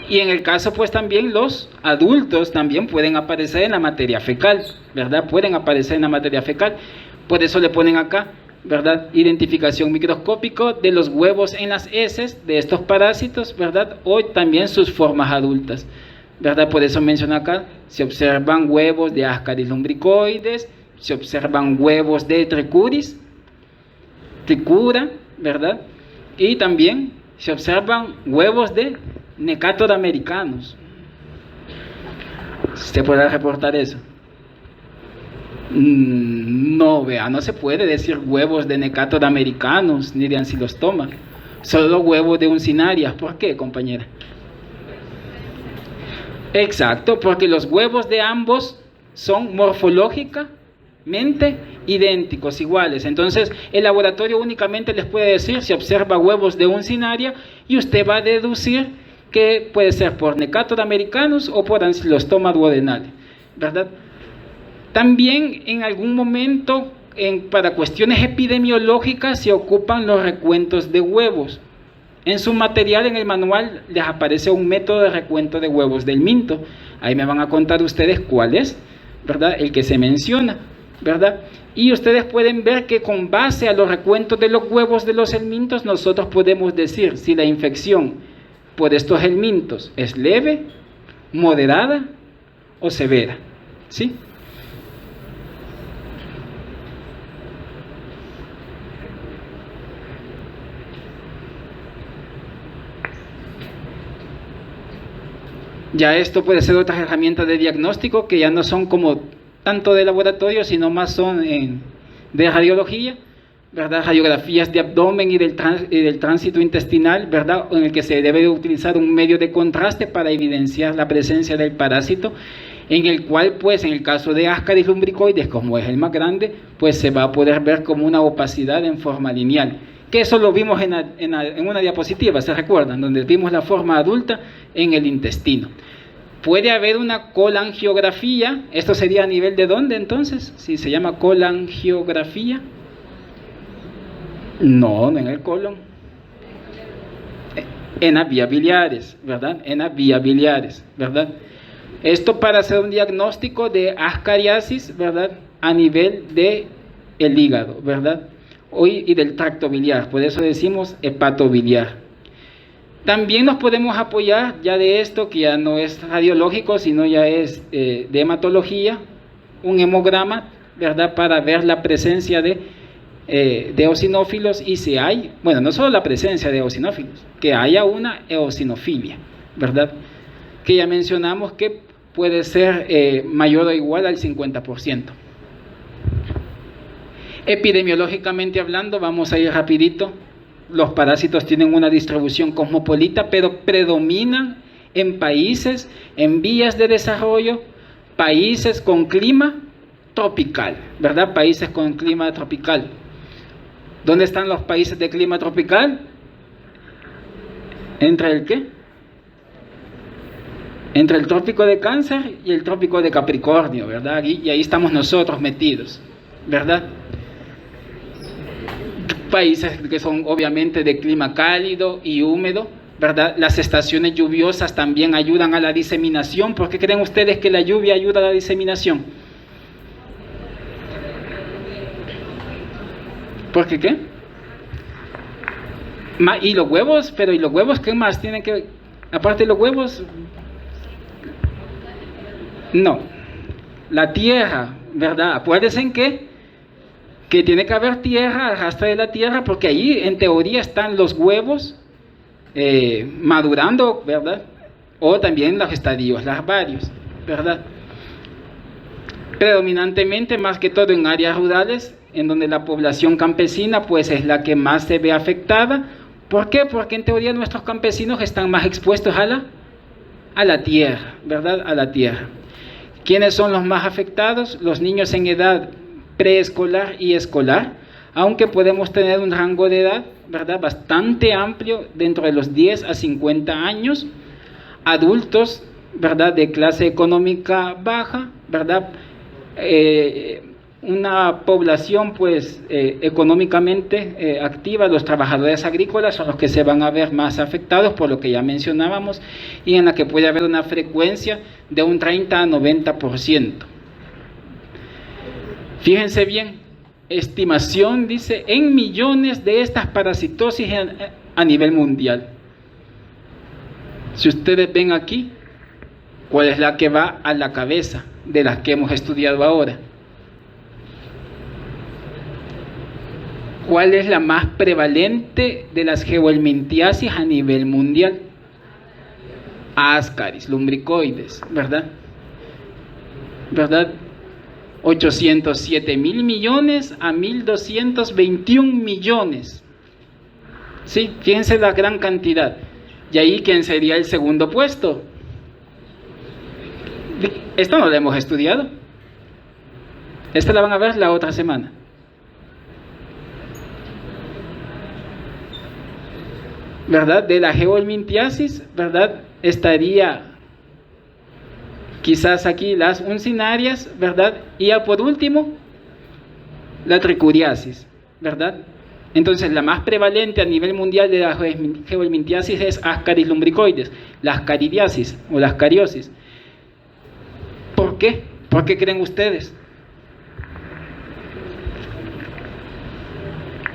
Speaker 1: Y en el caso, pues también los adultos también pueden aparecer en la materia fecal, ¿verdad? Pueden aparecer en la materia fecal, por eso le ponen acá, ¿verdad? Identificación microscópica de los huevos en las heces de estos parásitos, ¿verdad? O también sus formas adultas, ¿verdad? Por eso menciona acá, se observan huevos de Ascaris lumbricoides, se observan huevos de tricura, ¿verdad? Y también se observan huevos de Necator americanos. ¿Usted podrá reportar eso? No, vea, no se puede decir huevos de Necator americanos ni de ancilostoma, solo huevos de uncinarias. ¿Por qué, compañera? Exacto, porque los huevos de ambos son morfológicamente idénticos, iguales. Entonces, el laboratorio únicamente les puede decir si observa huevos de uncinaria y usted va a deducir que puede ser por Necator americanos o por ancilostoma duodenale, ¿verdad? También en algún momento, para cuestiones epidemiológicas, se ocupan los recuentos de huevos. En su material, en el manual, les aparece un método de recuento de huevos del minto. Ahí me van a contar ustedes cuál es, ¿verdad? El que se menciona, ¿verdad? Y ustedes pueden ver que con base a los recuentos de los huevos de los helmintos, nosotros podemos decir si la infección por estos helmintos es leve, moderada o severa, ¿sí? Ya esto puede ser otras herramientas de diagnóstico que ya no son como tanto de laboratorio, sino más son de radiología, ¿verdad? Radiografías de abdomen y del tránsito intestinal, ¿verdad? En el que se debe de utilizar un medio de contraste para evidenciar la presencia del parásito, en el cual, pues, en el caso de Ascaris lumbricoides, como es el más grande, pues se va a poder ver como una opacidad en forma lineal. Que eso lo vimos en una diapositiva, ¿se recuerdan? Donde vimos la forma adulta en el intestino. Puede haber una colangiografía. ¿Esto sería a nivel de dónde entonces? Si se llama colangiografía. No, no en el colon. En las vías biliares, ¿verdad? En las vías biliares, ¿verdad? Esto para hacer un diagnóstico de ascariasis, ¿verdad? A nivel de el hígado, ¿verdad? Y del tracto biliar, por eso decimos hepatobiliar. También nos podemos apoyar ya de esto, que ya no es radiológico, sino ya es de hematología, un hemograma, ¿verdad? Para ver la presencia de eosinófilos, y si hay, bueno, no solo la presencia de eosinófilos, que haya una eosinofilia, ¿verdad? Que ya mencionamos que puede ser mayor o igual al 50%. Epidemiológicamente hablando, vamos a ir rapidito. Los parásitos tienen una distribución cosmopolita, pero predominan en países en vías de desarrollo, países con clima tropical, ¿verdad? Países con clima tropical. ¿Dónde están los países de clima tropical? ¿Entre el qué? Entre el trópico de Cáncer y el trópico de Capricornio, ¿verdad? Y ahí estamos nosotros metidos, ¿verdad? Países que son obviamente de clima cálido y húmedo, ¿verdad? Las estaciones lluviosas también ayudan a la diseminación. ¿Por qué creen ustedes que la lluvia ayuda a la diseminación? ¿Por qué? ¿Y los huevos? Pero ¿y los huevos qué más tienen que...? Aparte de los huevos... No. La tierra, ¿verdad? Acuérdense que tiene que haber tierra, arrastre de la tierra, porque ahí en teoría están los huevos madurando, ¿verdad? O también los estadios larvarios, ¿verdad? Predominantemente, más que todo en áreas rurales, en donde la población campesina pues es la que más se ve afectada. ¿Por qué? Porque en teoría nuestros campesinos están más expuestos a la tierra, ¿verdad? A la tierra. ¿Quiénes son los más afectados? Los niños en edad preescolar y escolar, aunque podemos tener un rango de edad, ¿verdad?, bastante amplio, dentro de los 10 a 50 años, adultos, ¿verdad?, de clase económica baja, ¿verdad?, una población pues económicamente activa. Los trabajadores agrícolas son los que se van a ver más afectados por lo que ya mencionábamos, y en la que puede haber una frecuencia de un 30 a 90%. Fíjense bien, estimación dice en millones de estas parasitosis a nivel mundial. Si ustedes ven aquí, ¿cuál es la que va a la cabeza de las que hemos estudiado ahora? ¿Cuál es la más prevalente de las geohelminthiasis a nivel mundial? Ascaris lumbricoides, ¿verdad? ¿Verdad? 807.000 millones a 1.221 millones. Sí, fíjense la gran cantidad. Y ahí, ¿quién sería el segundo puesto? Esto no lo hemos estudiado. Esta la van a ver la otra semana. ¿Verdad? De la geohelminthiasis, ¿verdad? Estaría quizás aquí las uncinarias, ¿verdad? Y ya por último, la tricuriasis, ¿verdad? Entonces, la más prevalente a nivel mundial de la geohelminthiasis es Ascaris lumbricoides, la ascaridiasis o la ascariosis. ¿Por qué? ¿Por qué creen ustedes?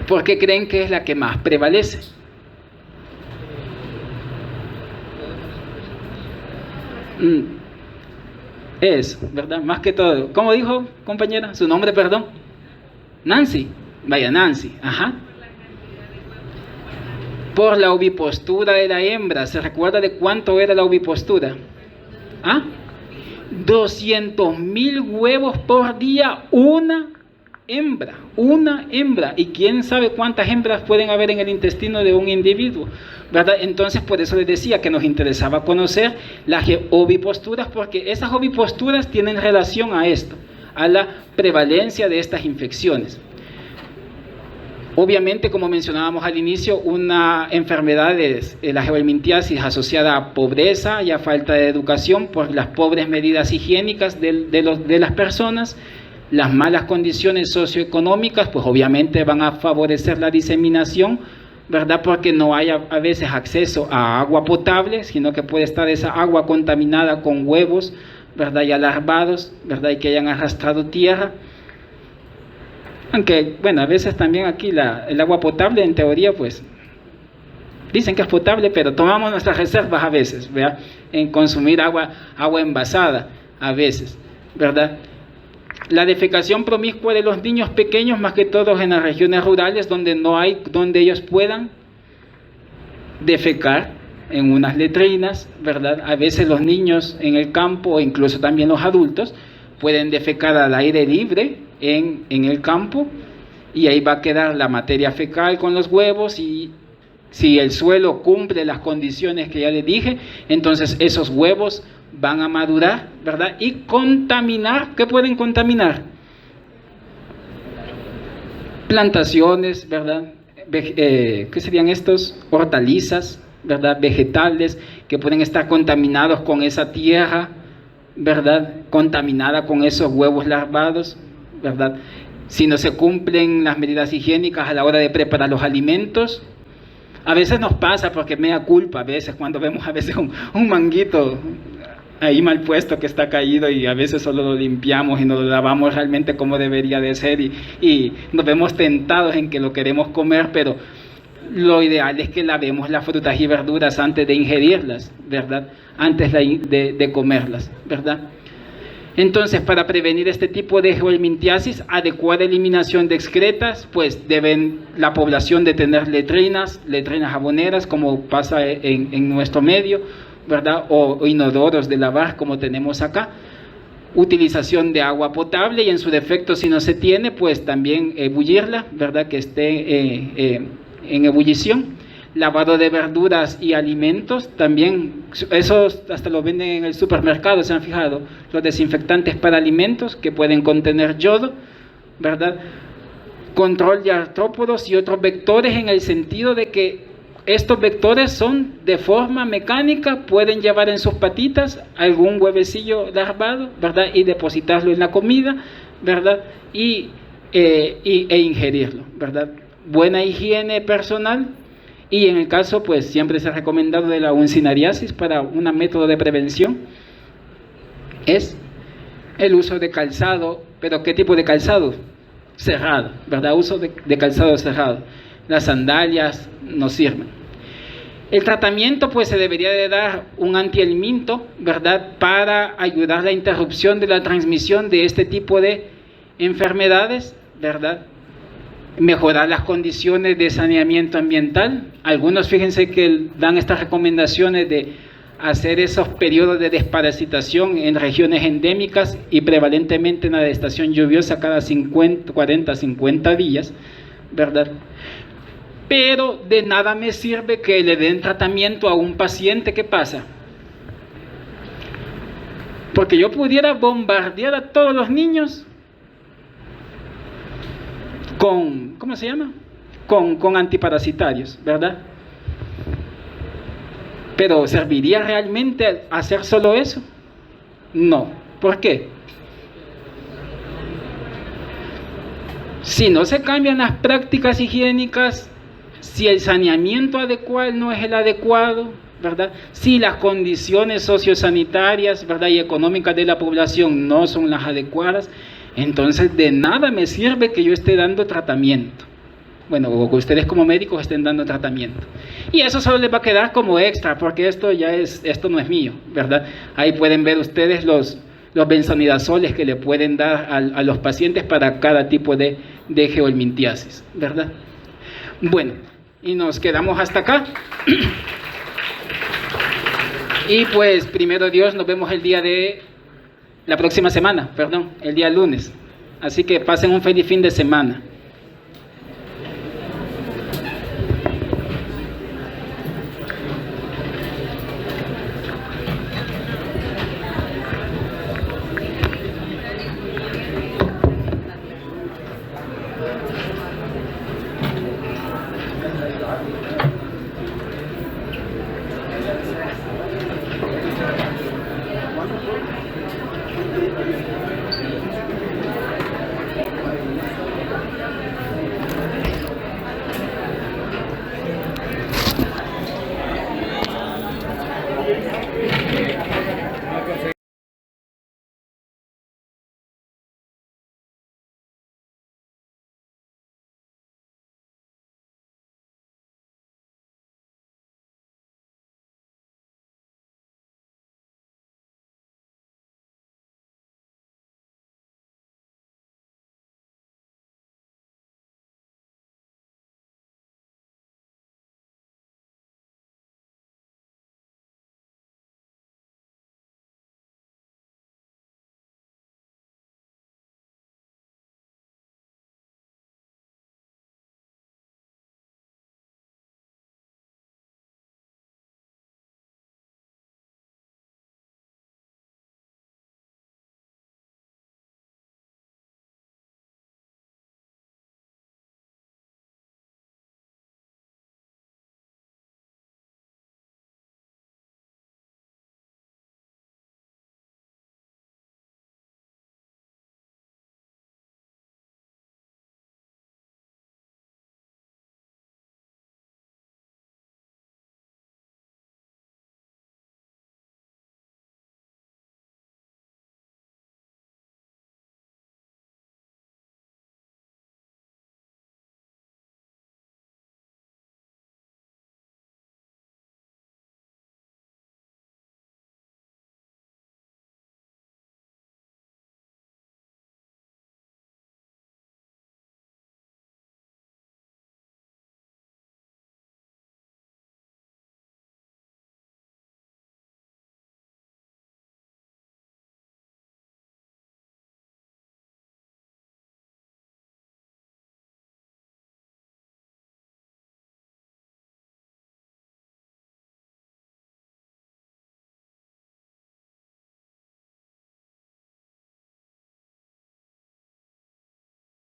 Speaker 1: ¿Por qué creen que es la que más prevalece? Es, ¿verdad? Más que todo. ¿Cómo dijo, compañera? ¿Su nombre, perdón? Nancy. Vaya, Nancy. Ajá. Por la ovipostura de la hembra. ¿Se recuerda de cuánto era la ovipostura? ¿Ah? 200.000 huevos por día, una una hembra, y quién sabe cuántas hembras pueden haber en el intestino de un individuo, ¿verdad? Entonces, por eso les decía que nos interesaba conocer las oviposturas, porque esas oviposturas tienen relación a esto, a la prevalencia de estas infecciones. Obviamente, como mencionábamos al inicio, una enfermedad es la geohelmintiasis asociada a pobreza y a falta de educación por las pobres medidas higiénicas de las personas. Las malas condiciones socioeconómicas, pues obviamente van a favorecer la diseminación, ¿verdad? Porque no hay a veces acceso a agua potable, sino que puede estar esa agua contaminada con huevos, ¿verdad? Ya larvados, ¿verdad? Y que hayan arrastrado tierra. Aunque, bueno, a veces también aquí el agua potable, en teoría, pues, dicen que es potable, pero tomamos nuestras reservas a veces, ¿verdad? En consumir agua envasada, a veces, ¿verdad? La defecación promiscua de los niños pequeños, más que todos en las regiones rurales, donde ellos puedan defecar en unas letrinas, ¿verdad? A veces los niños en el campo, o incluso también los adultos, pueden defecar al aire libre en el campo, y ahí va a quedar la materia fecal con los huevos, y si el suelo cumple las condiciones que ya les dije, entonces esos huevos van a madurar, ¿verdad? Y contaminar. ¿Qué pueden contaminar? Plantaciones, ¿verdad? ¿Qué serían estos? Hortalizas, ¿verdad? Vegetales que pueden estar contaminados con esa tierra, ¿verdad? Contaminada con esos huevos larvados, ¿verdad? Si no se cumplen las medidas higiénicas a la hora de preparar los alimentos. A veces nos pasa, porque mea culpa, a veces cuando vemos a veces un manguito ahí mal puesto que está caído, y a veces solo lo limpiamos y no lo lavamos realmente como debería de ser, y nos vemos tentados en que lo queremos comer, pero lo ideal es que lavemos las frutas y verduras antes de ingerirlas, ¿verdad? Antes de comerlas, ¿verdad? Entonces, para prevenir este tipo de geohelmintiasis, adecuada eliminación de excretas, pues deben la población de tener letrinas jaboneras, como pasa en nuestro medio, ¿verdad? O inodoros de lavar, como tenemos acá. Utilización de agua potable, y en su defecto, si no se tiene, pues también ebullirla, ¿verdad? Que esté en ebullición. Lavado de verduras y alimentos, también, esos hasta los venden en el supermercado, ¿se han fijado? Los desinfectantes para alimentos que pueden contener yodo, ¿verdad? Control de artrópodos y otros vectores, en el sentido de que estos vectores son de forma mecánica, pueden llevar en sus patitas algún huevecillo larvado, ¿verdad? Y depositarlo en la comida, ¿verdad? E ingerirlo, ¿verdad? Buena higiene personal. Y en el caso, pues siempre se ha recomendado de la uncinariasis, para un método de prevención, es el uso de calzado. ¿Pero qué tipo de calzado? Cerrado, ¿verdad? Uso de calzado cerrado. Las sandalias no sirven. El tratamiento, pues se debería de dar un antihelminto, ¿verdad? Para ayudar a la interrupción de la transmisión de este tipo de enfermedades, ¿verdad? Mejorar las condiciones de saneamiento ambiental. Algunos, fíjense que dan estas recomendaciones de hacer esos periodos de desparasitación en regiones endémicas y prevalentemente en la estación lluviosa cada 40, 50 días, ¿verdad? Pero de nada me sirve que le den tratamiento a un paciente. ¿Qué pasa? Porque yo pudiera bombardear a todos los niños con, ¿cómo se llama? Con antiparasitarios, ¿verdad? Pero ¿serviría realmente hacer solo eso? No. ¿Por qué? Si no se cambian las prácticas higiénicas, si el saneamiento adecuado no es el adecuado, ¿verdad? Si las condiciones sociosanitarias, ¿verdad?, y económicas de la población no son las adecuadas, entonces de nada me sirve que yo esté dando tratamiento. Bueno, o que ustedes como médicos estén dando tratamiento. Y eso solo les va a quedar como extra, porque esto no es mío, ¿verdad? Ahí pueden ver ustedes los benzodiazoles que le pueden dar a los pacientes para cada tipo de geohelmintiasis, ¿verdad? Bueno, y nos quedamos hasta acá. Y pues, primero Dios, nos vemos el día de la próxima semana, el día lunes. Así que pasen un feliz fin de semana.